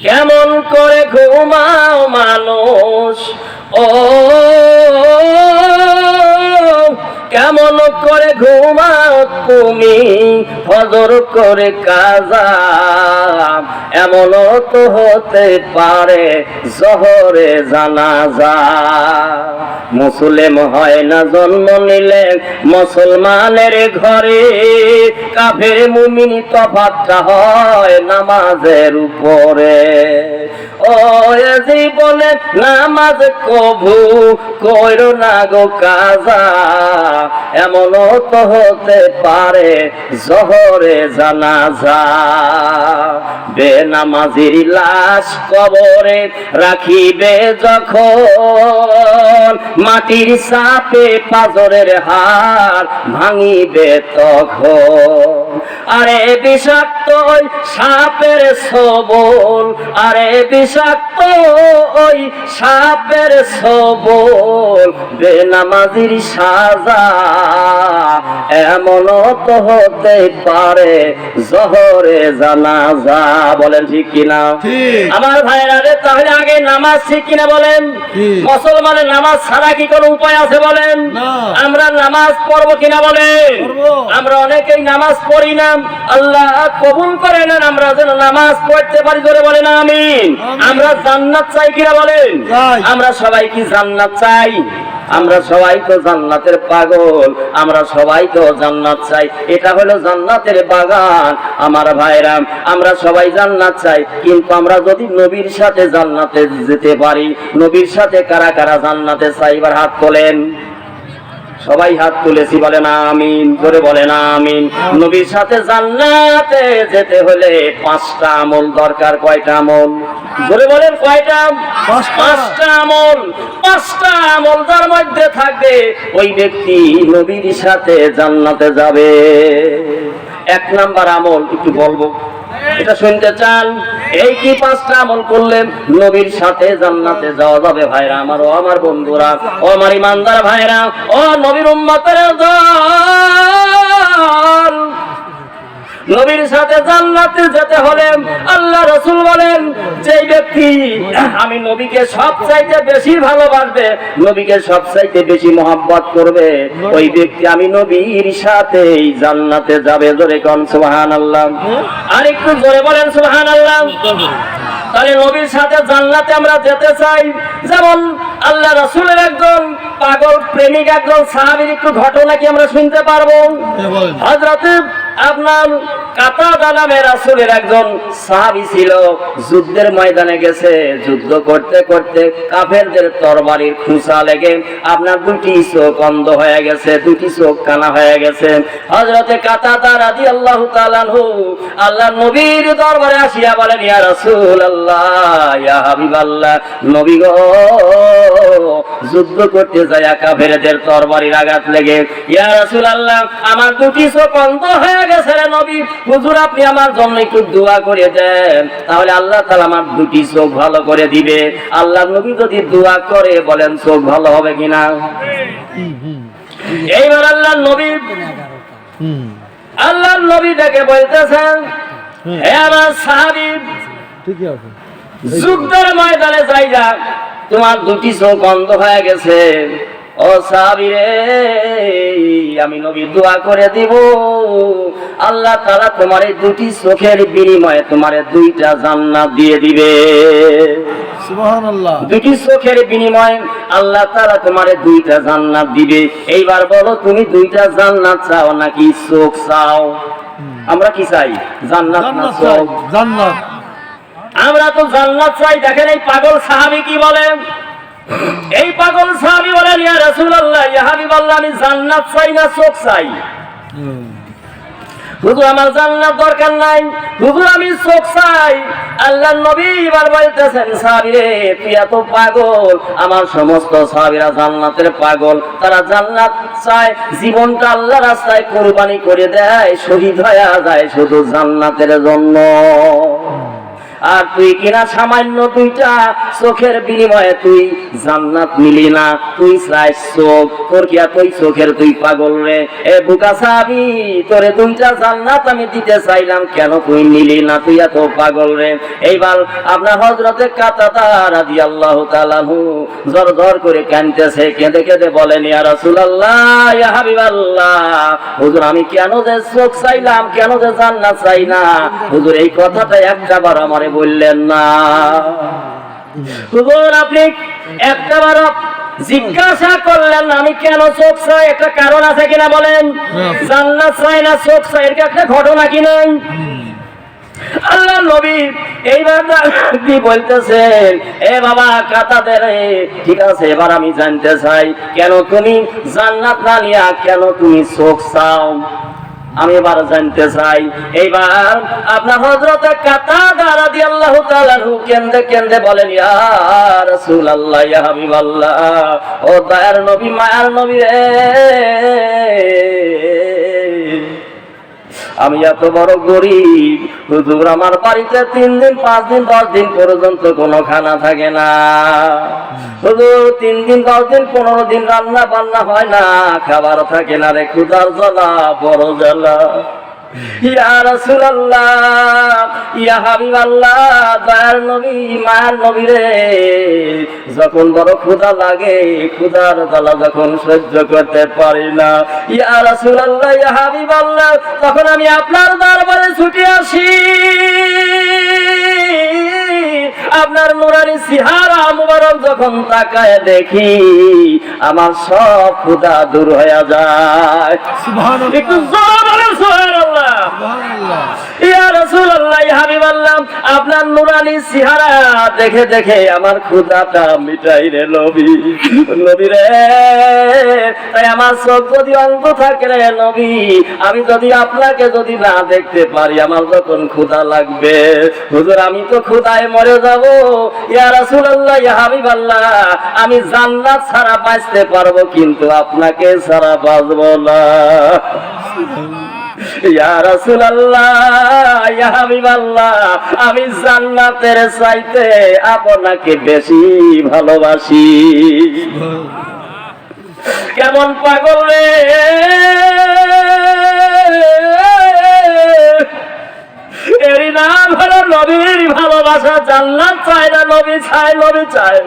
কেমন করে ঘুমাও মানুষ, ও কেমন করে ঘুমাও তুমি ফজর করে কাজা, এমনও তো হতে পারে জোহরে জানাজা। মুসলিম হয় না জন্ম নিলে মুসলমানের ঘরে, কাফের মুমিন তফাৎটা হয় নামাজের উপরে। ও জীবনে নামাজ কবু কইরো না গো কাজা, এমনও তো হতে পারে জোহরে জানাজা। বেনামাজির লাশ কবরে রাখিবে যখন, মাটির চাপে পাজরের হাড় ভাঙিবে তখন। আরে বিষাক্ত ওই সাপের সবল, আরে বিষাক্ত ওই সাপের সবল, বেনামাজির সাজা এমনও তো হতে পারে জোহরে জানাজা। বলেন ঠিক কিনা? আমার ভাইরা রে, তাহলে আগে নামাজ ঠিক কিনা বলেন? মুসলমানের নামাজ ছাড়া কি কোনো উপায় আছে বলেন? আমরা নামাজ পড়বো কিনা বলেন? আমরা অনেকেই নামাজ পড়ি না, আল্লাহ কবুল করে নেন আমরা যেন নামাজ পড়তে পারি। জোরে বলেন আমিন। আমরা জান্নাত চাই কিনা বলেন? আমরা সবাই কি জান্নাত চাই? আমরা সবাই তো জান্নাতের পাগল, আমরা সবাই তো জান্নাত চাই। এটা হলো জান্নাতের বাগান। আমার ভাইরা, আমরা সবাই জান্নাত চাই, কিন্তু আমরা যদি নবীর সাথে জান্নাতে যেতে পারি, নবীর সাথে কারা কারা জান্নাতে চাই? এবার হাত তোলেন। সবাই হাত তুলেছি, বলেন আমিন। জোরে বলেন আমিন। নবীর সাথে জান্নাতে যেতে হলে 5টা আমল দরকার। কয়টা আমল? জোরে বলেন কয়টা? 5টা আমল। 5টা আমল যার মধ্যে থাকবে ওই ব্যক্তি নবীর সাথে জান্নাতে যাবে। 1 নাম্বার আমল একটু বলবো, এটা শুনতে চান? এই কি 5টা আমল করলে নবীর সাথে জান্নাতে যাওয়া যাবে? ভাইরা আমার, ও আমার বন্ধুরা, ও আমার ইমানদার ভাইরা, ও নবীর উম্মতের দল, নবীর সাথে জান্নাতে যেতে হলে আল্লাহ রাসূল বলেন, যে ব্যক্তি আমি নবীকে সবচাইতে বেশি ভালোবাসবে, নবীকে সবচাইতে বেশি মহব্বত করবে, ওই ব্যক্তি আমি নবীর সাথেই জান্নাতে যাবে। জোরে কোন সুবহানাল্লাহ। আর একটু জোরে বলেন সুবহানাল্লাহ। তাহলে নবীর সাথে জান্নাতে আমরা যেতে চাই। যেমন আল্লাহ রাসূলের একজন পাগল প্রেমিক একজন সাহাবীর একটু ঘটনা কি আমরা শুনতে পারবো? হযরত আপনার কাতাদা নামে রাসূলের একজন সাহাবী ছিল, যুদ্ধের ময়দানে গেছে, যুদ্ধ করতে করতে কাফেরদের তরবারির খুঁচা লেগে আপনার দুটি চোখ অন্ধ হয়ে গেছে, দুটি চোখ কানা হয়ে গেছে। হযরতে কাতাদা রাদিয়াল্লাহু তাআলা আনহু আল্লাহর নবীর দরবারে আসিয়া বলেন, ইয়া রাসূলুল্লাহ, ইয়া হাবিবাল্লাহ, নবী গো, যুদ্ধ করতে যায় কাফেরদের তরবারির আঘাত লেগে ইয়া রাসূলুল্লাহ আমার দুটি চোখ অন্ধ হয়ে গেছে রে নবী, হুজুর আপনি আমার জন্য একটু দোয়া করে দেন, তাহলে আল্লাহ তাআলা আমার দুটি চোখ ভালো করে দিবে। আল্লাহর নবী যদি দোয়া করে বলেন চোখ ভালো হবে কিনা? এইবার আল্লাহর নবী ডেকে বলতেছেন, হে আমার সাহাবী, ঠিকই আছে। যুদ্ধের ময়দানে যাইয়া তোমার দুটি চোখ অন্ধ হয়ে গেছে, ও সাহাবী রে, আমি নবী দোয়া করে দিব, আল্লাহ তাআলা তোমার এই দুটি চোখের বিনিময়ে তোমার দুইটা জান্নাত দিয়ে দিবে। সুবহানাল্লাহ। দুটি চোখের বিনিময়ে আল্লাহ তাআলা তোমার দুইটা জান্নাত দিবে। এইবার বলো তুমি দুইটা জান্নাত চাও নাকি চোখ চাও? আমরা কি চাই? জান্নাত না জান্নাত চাই, চোখ? জান্নাত। আমরা তো জান্নাত চাই। দেখেন এই পাগল সাহাবী কি বলেন, এই পাগল সাহাবী বলেন, ইয়া রাসূলুল্লাহ, ইয়া হাবিবাল্লাহ, আমি জান্নাত চাই না চোখ চাই? হুজুর আমার জান্নাত দরকার নাই, হুজুর আমি চোখ চাই। আল্লাহর নবী এবার বলতেছেন, সাহাবী রে, তুই এত পাগল, আমার সমস্ত সাহাবীরা জান্নাতের পাগল, তারা জান্নাত চায়, জীবনটা আল্লাহর রাস্তায় কুরবানি করে দেয়, শহীদ হয়ে যায় শুধু জান্নাতের জন্য। আর তুই কিনা সামান্য দুইটা চোখের বিনিময়ে তুই জান্নাত নিলি না, তুই চাইছ চোখ, তোর কি এতই চোখের তুই পাগল রে? এ বুকা সাহাবী, তোরে দুইটা জান্নাত আমি দিতে চাইলাম, কেন তুই নিলি না? তুই এত পাগল রে? এইবার আপনার হযরতে কাতাদা রাদিয়াল্লাহু তাআলা আনহু জোর জোর করে কাঁদতেছে, কেঁদে কেঁদে বলেন, ইয়া রাসূলুল্লাহ, ইয়া হাবিবাল্লাহ, হুজুর আমি কেন যে চোখ চাইলাম, কেন যে জান্নাত চাই না, হুজুর এই কথাটা একটাবার আমারে বললেন না। হুজুর আপনি একটাবার জিজ্ঞাসা করলেন না আমি কেন চোখ চাই, একটা কারণ আছে কিনা বলেন? জান্নাত চাই না চোখ চাই, এটা একটা ঘটনা কি নাই? আল্লাহ নবী এইবার কি বলতেছেন, এ বাবা কাতাদা রে, ঠিক আছে এবার আমি জানতে চাই, কেন তুমি জান্নাত না নিয়া কেন তুমি চোখ চাও? আমি এবার জানতে চাই। এইবার আপনার হযরতে কাতাদা রাদিয়াল্লাহু তাআলা আনহু কেন্দে কেন্দে বলেন, ইয়া রাসূলুল্লাহ, ইয়া হাবিবাল্লাহ, ও দয়ার নবী, মায়ার নবী রে, আমি এত বড় গরিব, হুজুর আমার বাড়িতে 3 দিন 5 দিন 10 দিন পর্যন্ত কোনো খানা থাকে না, হুজুর 3 দিন 10 দিন 15 দিন রান্না বান্না হয় না, খাবার থাকে না রে, ক্ষুধার জ্বালা বড় জ্বালা। ইয়া রাসূলুল্লাহ, ইয়া হাবিবাল্লাহ, দয়ার নবী, মায়ার নবী রে, যখন বড় ক্ষুধা লাগে, ক্ষুধার জ্বালা যখন সহ্য করতে পারি না, ইয়া রাসূলুল্লাহ, ইয়া হাবিবাল্লাহ, তখন আমি আপনার দরবারে ছুটে আসি, আপনার নুরানি চেহারা মুবারক যখন তাকায় দেখি, আমার সব ক্ষুধা দূর হয়ে যায়। সুবহানাল্লাহ। একটু জোরে বলেন সুবহানাল্লাহ। ইয়া রাসূলুল্লাহ, ইয়া হাবিবাল্লাহ, আপনার নুরানি চেহারা দেখে দেখে আমার ক্ষুধাটা মিটাই রে নবী, নবী রে, তাই আমার চোখ যদি অন্ধ থাকে রে নবী, আমি যদি আপনাকে যদি না দেখতে পারি, আমার যখন ক্ষুধা লাগবে, হুজুর আমি তো ক্ষুধায় মরে যাব। ইয়া রাসূলুল্লাহ, ইয়া হাবিবাল্লাহ, আমি জান্নাত ছাড়া বাঁচতে পারবো, কিন্তু আপনাকে ছাড়া বাঁচবো না। ইয়া রাসূলুল্লাহ, ইয়া হাবিবাল্লাহ, আমি জান্নাতের চাইতে আপনাকে বেশি ভালোবাসি। কেমন পাগল রে, এরই নাম হলো নবীর ভালোবাসা। জান্নাত চায় না, নবী চায়, নবী চায়।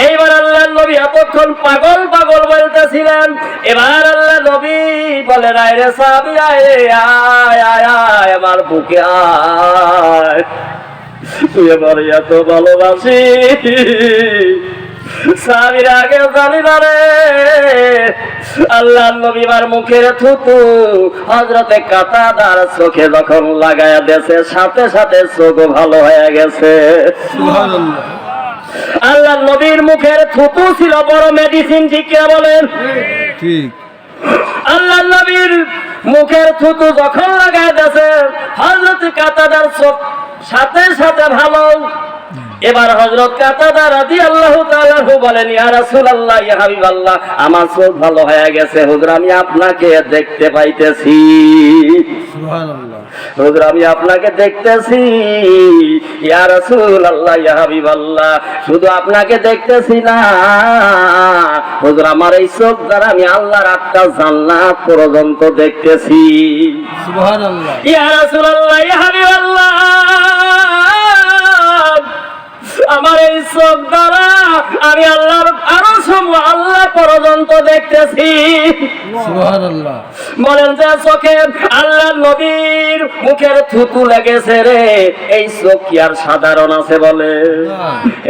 এইবার আল্লাহ নবী এতক্ষণ পাগল পাগল বলতেছিলেন, এবার আল্লাহ নবী বলেন, আয় রে সাহাবী, আয় আয় আয় আয় আমার বুকে আয়, তুই আমার এত ভালোবাসি, সাহাবীরা আগে জানি না রে, আল্লাহর নবীর মুখের থুতু হযরতে কাতাদার চোখে যখন লাগায়া দেছে, সাথে সাথে চোখ ভালো হয়ে গেছে। সুবহানাল্লাহ। আল্লাহর নবীর মুখের থুতু ছিল বড় মেডিসিন, ঠিক কিনা বলেন? ঠিক। আল্লাহর নবীর মুখের থুতু যখন লাগায় দিয়েছে, হযরত কাতাদার চোখ সাথে সাথে ভালো। এবার হযরত কাতাদা রাদিয়াল্লাহু তাআলা বলেন, ইয়া রাসূলুল্লাহ, ইয়া হাবিবাল্লাহ, আমার চোখ ভালো হয়ে গেছে হুজুর, আমি আপনাকে দেখতে পাইতেছি। সুবহানাল্লাহ। হুজুর আমি আপনাকে দেখতেছি। ইয়া রাসূলুল্লাহ, ইয়া হাবিবাল্লাহ, শুধু আপনাকে দেখতেছি না হুজুর, আমার এই চোখ দ্বারা আমি আল্লাহর 8টা জান্নাত পর্যন্ত দেখতেছি। সুবহানাল্লাহ। ইয়া রাসূলুল্লাহ, ইয়া হাবিবাল্লাহ, আমার এই চোখ দ্বারা আমি আল্লাহর আল্লাহ পর্যন্ত দেখতেছি। সুবহানাল্লাহ। বলেন যে চোখে আল্লাহর নবীর মুখের থুতু লেগেছে রে, এই চোখ কি আর সাধারণ আছে? বলে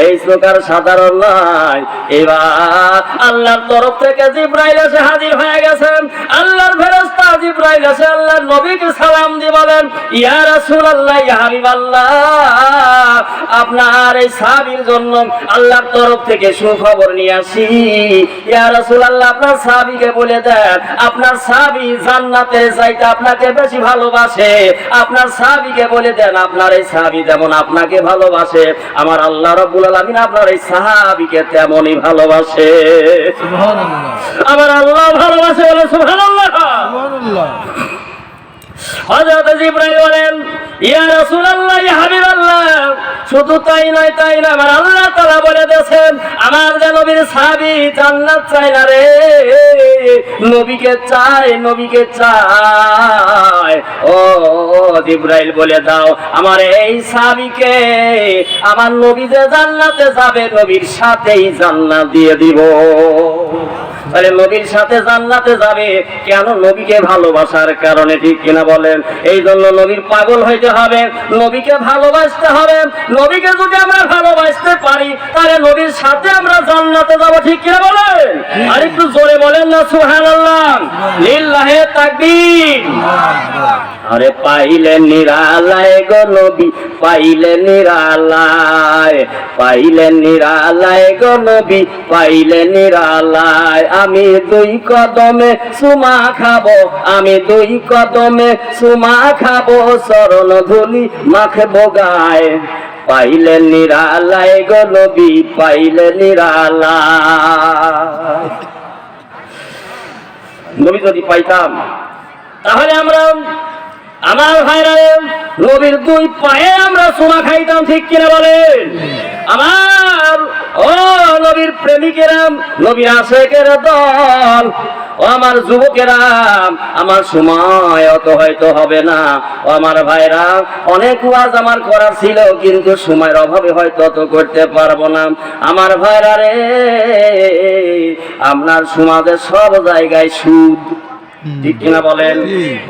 এই চোখ আর সাধারণ নয়। এবার আল্লাহর তরফ থেকে জিবরাইল এসে হাজির হয়ে গেছেন। আল্লাহর ফেরেশতা জিবরাইল এসে আল্লাহর নবীকে সালাম দিয়ে বলেন, ইয়া রাসূলুল্লাহ, ইয়া হাবিবাল্লাহ, আপনার এই সাহাবীর জন্য আল্লাহর তরফ থেকে সুখবর নিয়ে আসি। ইয়া রাসূলুল্লাহ, আপনার সাহাবীকে বলে দেন, আপনার সাহাবী জান্নাতে যাইতে আপনাকে বেশি ভালোবাসে। আপনার সাহাবীকে বলে দেন, আপনার এই সাহাবী যেমন আপনাকে ভালোবাসে, আমার আল্লাহ রাব্বুল আলামিন আপনার এই সাহাবীকে তেমনই ভালোবাসে। সুবহানাল্লাহ। আমার আল্লাহ ভালোবাসে, বলে সুবহানাল্লাহ। সুবহানাল্লাহ। হযরত জিবরাইল বলেন, ইয়া রাসূলুল্লাহ, ইয়া হাবিবাল্লাহ, শুধু তাই নয়, আমার আল্লাহ তাআলা বলে দিয়েছেন, আমার যে নবীর সাহাবী জান্নাত চায় না রে, নবীকে চায়, নবীকে চায়। ও জিবরাইল বলে দাও, আমার এই সাহাবীকে আমার নবী যে জান্নাতে যাবে, নবীর সাথেই জান্নাত দিয়ে দিব। তাহলে নবীর সাথে জান্নাতে যাবে কেন? নবীকে ভালোবাসার কারণে, ঠিক কিনা বলেন? এই জন্য নবীর পাগল হইতে হবে, নবীকে ভালোবাসতে হবে। নবীকে যদি আমরা ভালোবাসতে পারি, তাহলে নবীর সাথে আমরা জান্নাতে যাব, ঠিক কিনা বলেন? আর একটু জোরে বলেন না সুবহানাল্লাহ, লিল্লাহে তাকবীর। আরে পাইলে নিরালায় গো নবী, পাইলে নিরালায়, পাইলে নিরালায় গো নবী, পাইলে নিরালায়, আমি 2 কদমে চুমা খাবো, আমি 2 কদমে চুমা খাবো, চরণ ধুলি মাখবো গায়, পাইলে নিরালায় গো নবী, পাইলে নিরালায়। নবী যদি পাইতাম তাহলে আমরা, আমার ভাইরা, নবীর 2 পায়ে আমরা চুমা খাইতাম, ঠিক কিনা বলেন? আমার ও নবীর প্রেমিকেরা, নবীর আশিকের দল, ও আমার যুবকেরা, আমার সময় অত হয়তো হবে না। ও আমার ভাইরা, অনেক ওয়াজ আমার করার ছিল, কিন্তু সময়ের অভাবে হয়তো অত করতে পারবো না। আমার ভাইরা রে, আপনার সমাজের সব জায়গায় সুদ, ঠিক কিনা বলেন?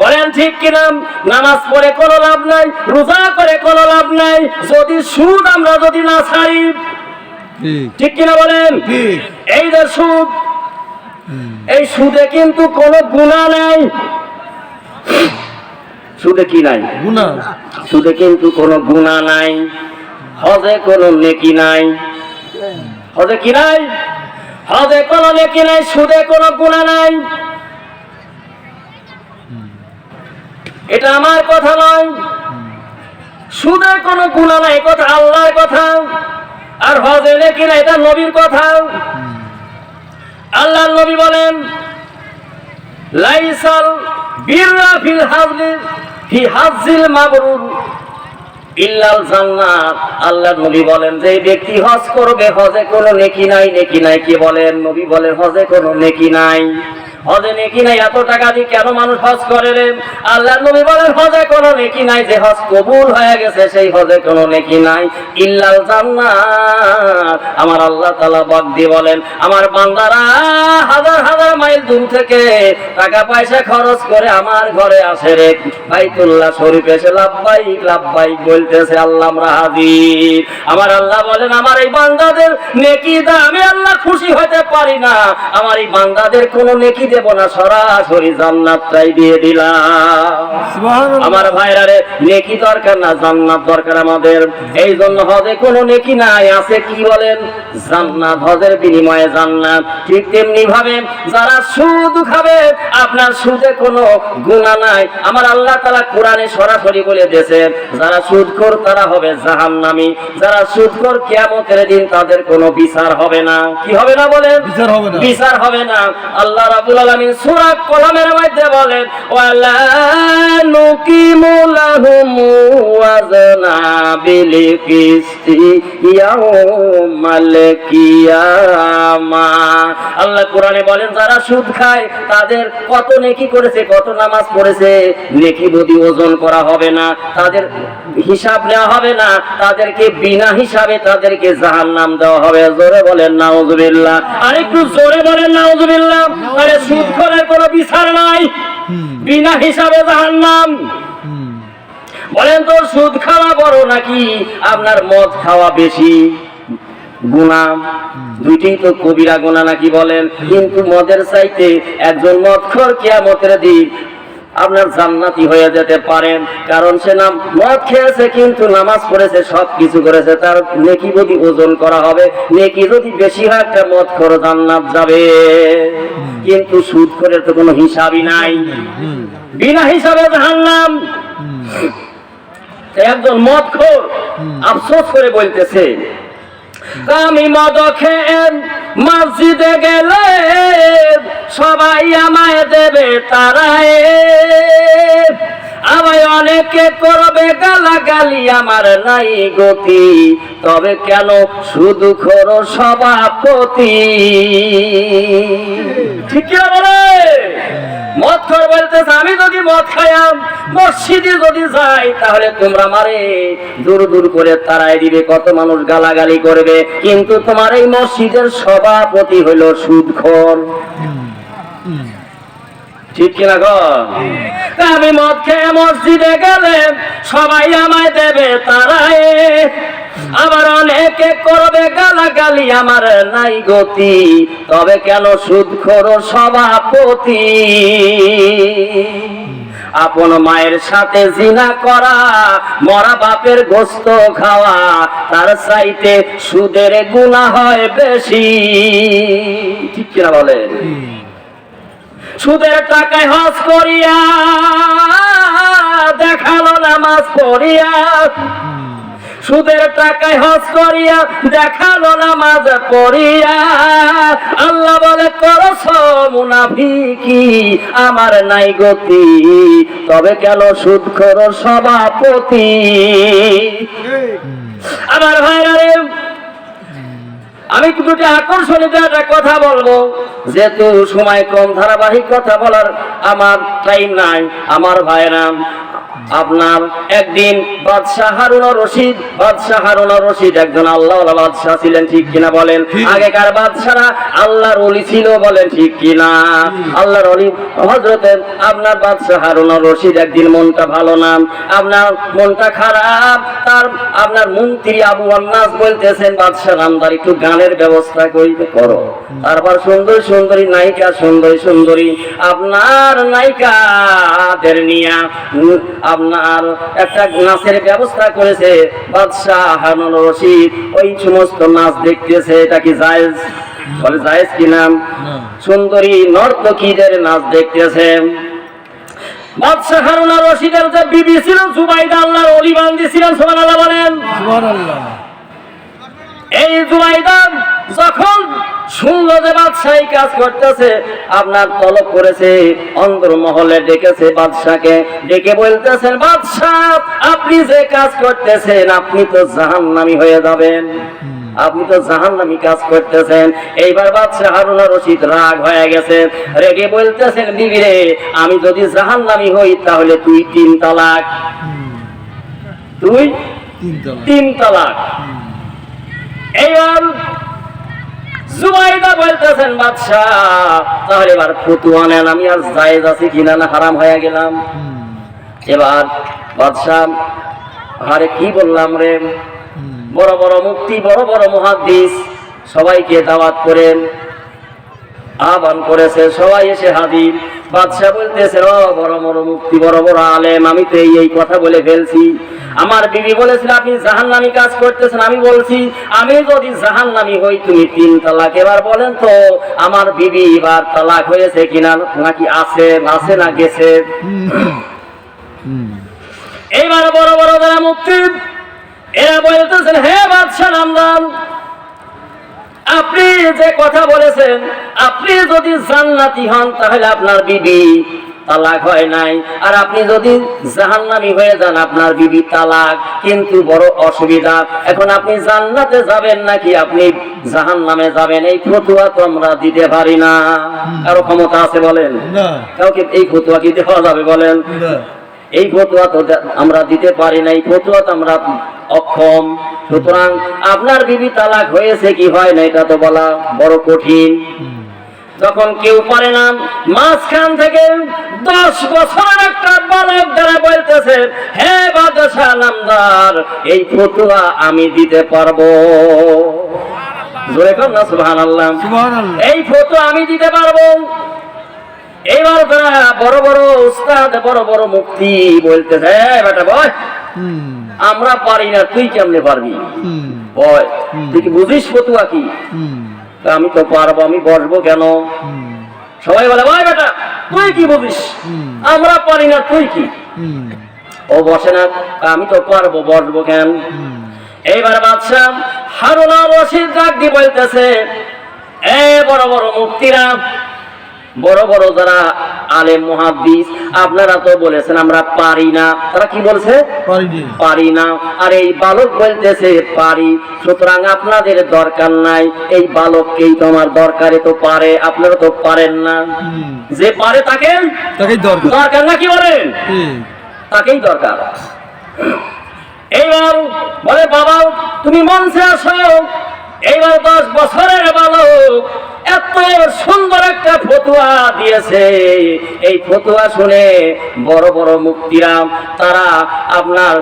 বলেন ঠিক কিনা? নামাজ পড়ে কোনো লাভ নাই, রোজা করে কোনো লাভ নাই, যদি সুদ আমরা যদি না ছাড়ি, ঠিক কিনা বলেন? এই যে সুদ, এই সুদে কিন্তু কোনো গুনাহ নাই। সুদে কি নাই? গুনাহ। সুদে কিন্তু কোনো গুনাহ নাই। হজে কোনো নেকি নাই। হজে কি নাই? হজে কোনো নেকি নাই, সুদে কোনো গুনাহ নাই। এটা আমার কথা নয়, সুদে কোনো গুনাহ নাই, কথা আল্লাহর কথা। আর হজে নেকি না, এটা নবীর কথা। আল্লাহর নবী বলেন, লাইসাল বিররা ফিল হাজলি ফি হাজ্জিল মাবরুর ইল্লাল জান্নাত। আল্লাহর নবী বলেন যে ব্যক্তি হজ করবে, হজে কোনো নেকি নাই, নেকি নাই। কি বলেন? নবী বলেন হজে কোনো নেকি নাই। হজে নেকি নাই, এত টাকা দিয়ে কেন মানুষ হজ করে রে? আল্লাহর নবী বলেন হজে কোনো নেকি নাই, যে হজ কবুল হয়ে গেছে সেই হজে কোনো নেকি নাই, ইল্লাল জান্নাত। আমার আল্লাহ তাআলা বাক দিয়ে বলেন, আমার বান্দারা হাজার হাজার মাইল দূর থেকে টাকা পয়সা খরচ করে আমার ঘরে আসে রে, বাইতুল্লাহ শরীফ এসে লাব্বাইক লাব্বাইক বলতেছে, আল্লাহ আমরা হাজির। আমার আল্লাহ বলেন, আমার এই বান্দাদের নেকি দা আমি আল্লাহ খুশি হতে পারি না, আমার এই বান্দাদের কোনো নেকি দেব না, সরাসরি জান্নাতটাই দিয়ে দিলাম। সুবহানাল্লাহ। আমার ভাইরা রে, নেকি দরকার না, জান্নাত দরকার আমাদের। এই জন্য হজে কোনো নেকি নাই, আছে কি বলেন? জান্নাত, হজের বিনিময়ে জান্নাত। ঠিক তেমনি ভাবে যারা সুদ খাবে, আপনার সুদে কোনো গুনাহ নাই। আমার আল্লাহ তাআলা কোরআনে সরাসরি বলে দিয়েছে, যারা সুদখোর তারা হবে জাহান্নামী, যারা সুদখোর কিয়ামতের দিন তাদের কোনো বিচার হবে না। কি হবে না বলেন? বিচার হবে না। বিচার হবে না। আল্লাহ রাব্বুল আলামিন সূরা কলমের মধ্যে বলেন, ওয়ালা নুকিমু লাহুম ওয়াজনা বিল কিসতি ইয়াউমাল কিয়ামা। আল্লাহ কোরআনে বলেন, যারা সুদ খায় তাদের কত নেকি করেছে, কত নামাজ পড়েছে, নেকি যদি ওজন করা হবে না, তাদের হিসাব নেওয়া হবে না, তাদেরকে বিনা হিসাবে তাদেরকে জাহান্নাম দেওয়া হবে। জোরে বলেন নাউজুবিল্লাহ, আরেকটু জোরে বলেন নাউজুবিল্লাহ। আরে সুদখোরের কোনো বিচার নাই, বিনা হিসাবে জাহান্নাম। বলেন তো, সুদ খাওয়া বড় নাকি আপনার মদ খাওয়া বেশি গুনাহ? দুইটাই তো কবিরা গুনাহ নাকি বলেন? কিন্তু মদের চাইতে একজন মদখোর কিয়ামতের দিন আপনার জান্নাতি হয়ে যেতে পারেন, কারণ সে নাম মদ খেয়েছে কিন্তু নামাজ পড়েছে, সব কিছু করেছে, তার নেকি যদি ওজন করা হবে, নেকি যদি বেশি হয়, একটা মদখোর জান্নাত যাবে। কিন্তু সুদখোরের তো কোনো হিসাবই নাই, বিনা হিসাবে জাহান্নাম। একজন মদখোর আফসোস করে বলতেছে, আমি মদ খেয়ে মসজিদে গেলে সবাই আমায় দেবে তারায়, আমায় অনেকে করবে গালাগালি, আমার নাই গতি, তবে কেন শুধু খোর সভাপতি। ঠিক কি বলে? মদখোর বলতেছে, আমি যদি মদ খাইয়াম মসজিদে যদি যাই, তাহলে তোমরা মারে দূর দূর করে তারাই দিবে, কত মানুষ গালাগালি করবে, কিন্তু তোমার এই মসজিদের সভাপতি হইল সুদখোর। ঠিক কিনা গো? আমি মদ খেয়ে মসজিদে গেলে সবাই আমায় দেবে তারাই, আবার অনেকে করবে গালাগালি, আমার নাই গতি, তবে কেন সুদখোর সভাপতি। আপন মায়ের সাথে জিনা করা, মরা বাপের গোস্ত খাওয়া, তার চাইতে সুদের গুনাহ হয় বেশি। ঠিক কিনা বলেন? সুদের টাকায় হজ করিয়া দেখালো নামাজ পড়িয়া, সুদের টাকায় হজ করিয়া দেখালো নামাজ পড়িয়া, আল্লাহ বলে করছ মুনাফিকি, আমার নাই গতি, তবে কেন সুদখোর সভাপতি। আমার ভাইরা রে, আমি দুটি আকর্ষণীয় একটা কথা বলবো, যেহেতু সময় কম, ধারাবাহিক কথা বলার আমার টাইম নাই। আমার ভাইরা, আপনার একদিন বাদশাহ হারুন রশিদ একজন আল্লাহওয়ালা বাদশাহ ছিলেন। ঠিক কিনা বলেন? আগেকার বাদশারা আল্লাহর ওলি ছিল, বলেন ঠিক কিনা? আল্লাহর ওলি হযরতে আপনার বাদশাহ হারুন রশিদ একদিন মনটা ভালো না, আপনার মনটা খারাপ, তার আপনার মন্ত্রী আবু আন্নাস বলতেছেন, বাদশাহ নামদার একটু গানের ব্যবস্থা করো। তারপর সুন্দর সুন্দরী নায়িকা, সুন্দরী আপনার নায়িকাদের নিয়ে আপনার একটা নাচের ব্যবস্থা করেছে। বাদশাহ হারুন রশিদ ওই সমস্ত নাচ দেখতেছে, এটা কি জায়েজ? বলে জায়েজ কিনা? সুন্দরী নর্তকীদের নাচ দেখতেছে। বাদশাহ হারুন রশিদের যে বিবি ছিল জুবাইদা, আল্লাহর ওলি বান্দি ছিলেন, সুবহানাল্লাহ বলেন। সুবহানাল্লাহ। এই জুবাইদা যখন শুনলো যে বাদশাহী কাজ করতেছে, আপনার তলব করেছে, অন্তর মহলে ডেকেছে বাদশাকে, ডেকে বলতেছেন, বাদশাহ আপনি যে কাজ করতেছেন আপনি তো জাহান্নামী হয়ে যাবেন। আপনি তো জাহান্নামী কাজ করতেছেন। এইবার বাদশাহ হারুন আর রশিদ রাগ হয়ে গেছে, রেগে বলতেছেন, বিবি রে, আমি যদি জাহান্নামী হই তাহলে তুই 3 তালাক, তুই 3 তালাক। এইবার জুবাইদা বলতেছেন, বাদশাহ তাহলে এবার ফতুয়া নেন, আমি আর জায়েজ আছি কিনা না হারাম হয়ে গেলাম। এবার বাদশাহ, আরে কি বললাম রে, বড় বড় মুফতি, বড় বড় মুহাদ্দিস সবাইকে দাওয়াত করেন, আহ্বান করেছে, সবাই এসে হাজির। বাদশাহ বলতেছে, ও বড় বড় মুফতি, বড় বড় আলেম, আমি তো এই কথা বলে ফেলছি। আমার বিবি বলেছিল আপনি জাহান্নামী কাজ করতেছেন, আমি বলছি আমি যদি জাহান্নামী হই তুমি 3 তালাক। এবার বলেন তো আমার বিবি এবার তালাক হয়েছে কিনা, নাকি আছে না গেছে? এইবার বড় বড় যারা মুফতি এরা বলতেছেন, হে বাদশাহ নামদার, আপনি যে কথা বলেছেন, আপনি যদি জান্নাতি হন তাহলে আপনার বিবি তালাক হয় নাই, আর আপনি যদি জাহান্নামী হয়ে যান আপনার বিবি তালাক। কিন্তু বড় অসুবিধা, এখন আপনি জান্নাতে যাবেন নাকি আপনি জাহান্নামে যাবেন, এই ফতোয়া তো আমরা দিতে পারি না। কারো ক্ষমতা আছে বলেন? কাউকে এই ফতোয়া কি দেওয়া যাবে বলেন? এই ফতোয়া তো আমরা দিতে পারি না, এই ফতোয়া তো আমরা অক্ষম। সুতরাং আপনার বিবি তালাক হয়েছে কি হয় না এটা তো বলা বড় কঠিন। যখন কেউ পারে না, মাঝখান থেকে 10 বছরের একটা বালক দ্বারা বলতেছে, হে বাদশাহ নামদার, এই ফতোয়া আমি দিতে পারবো। জোরে কর না সুবহানাল্লাহ। এই ফতোয়া আমি দিতে পারবো। এইবার তারা বড় বড় উস্তাদ, বড় বড় মুফতি বলতেছে, বেটা বল, আমরা পারি না, তুই কেমনে পারবি? বল, তুই কি বুঝিস ফতোয়া কি? আমি তো পারবো, আমি বসবো কেন? সবাই বলে, ভাই বেটা তুই কি বুঝিস? আমরা পারি না, তুই কি? ও বসে না, আমি তো পারবো, বসবো কেন? এইবার বাদশাহ হারুন আর রশিদ ডাক দিয়ে বলতেছে, এ বড় বড় মুফতিরা, বড় বড় যারা আলেম মুহাদ্দিস, আপনারা তো বলেছেন আমরা পারি না। তারা কি বলছে? পারি না। আর এই বালক বলতেছে পারি। সুতরাং আপনাদের দরকার নাই, এই বালককেই তো আমার দরকারে তো পারে, আপনারা তো পারেন না। যে পারে তাকেই দরকার না, কি বলেন? তাকেই দরকার। এইবার বলে, বাবা তুমি মঞ্চে আসো। এইবার 10 বছরের বালক এত সুন্দর একটা ফতোয়া দিয়েছে। এই ফতোয়া শুনে বড় বড় মুফতিরা তারা আপনার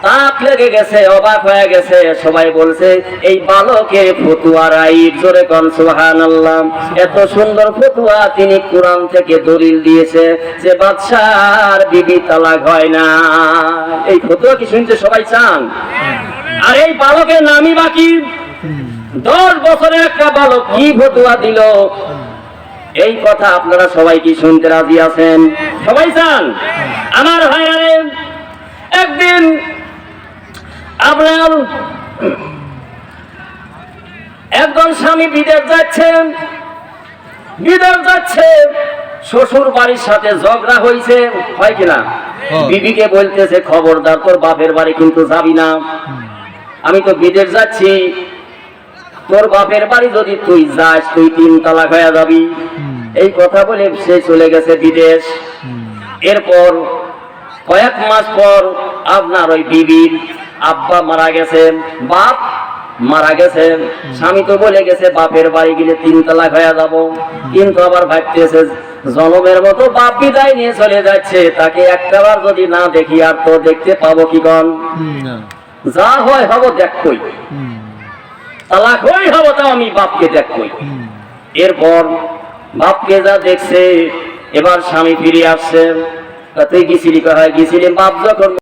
তাক লেগে গেছে, অবাক হয়ে গেছে। সবাই বলছে, এই বালকের ফতোয়া রাইট। জোরে কোন সুবহানাল্লাহ। এত সুন্দর ফতোয়া, তিনি কোরআন থেকে দলিল দিয়েছে যে বাদশার বিবি তালাক হয় না। এই ফতোয়া কি শুনতে সবাই চান? আর এই বালকের নামই বাকি 10 বছরের একটা বালক কি ফতোয়া দিল, এই কথা আপনারা সবাই কি শুনতে রাজি আছেন? সবাই চান? আমার ভাইয়ারে, একদিন আপনার একজন স্বামী বিদেশ যাচ্ছে, শ্বশুর বাড়ির সাথে ঝগড়া হয়েছে, হয় কিনা? বিবিকে বলতেছে, খবরদার তোর বাপের বাড়ি কিন্তু যাবি না, আমি তো বিদেশ যাচ্ছি, তোর বাপের বাড়ি যদি তুই যাস তুই 3 তালাক হয়ে যাবি। এই কথা বলে সে চলে গেছে বিদেশ। এরপর কয়েক মাস পর আপনার ওই বিবির আব্বা মারা গেছেন, বাপ মারা গেছেন। স্বামী তো বলে গেছে বাপের বাড়ি গেলে 3 তালাক হয়ে যাব, কিন্তু আবার ভাবতেছে জনমের মতো বাপ বিদায় নিয়ে চলে যাচ্ছে, তাকে একটাবার যদি না দেখি আর তো দেখতে পাবো কি কন? যা হয় হব দেখবই, তালাক হই হব, তাও আমি বাপকে দেখবই। এরপর বাপকে যা দেখছে, এবার স্বামী ফিরে আসছে। তুই গেছিলি? গেছিলি। বাপ যখন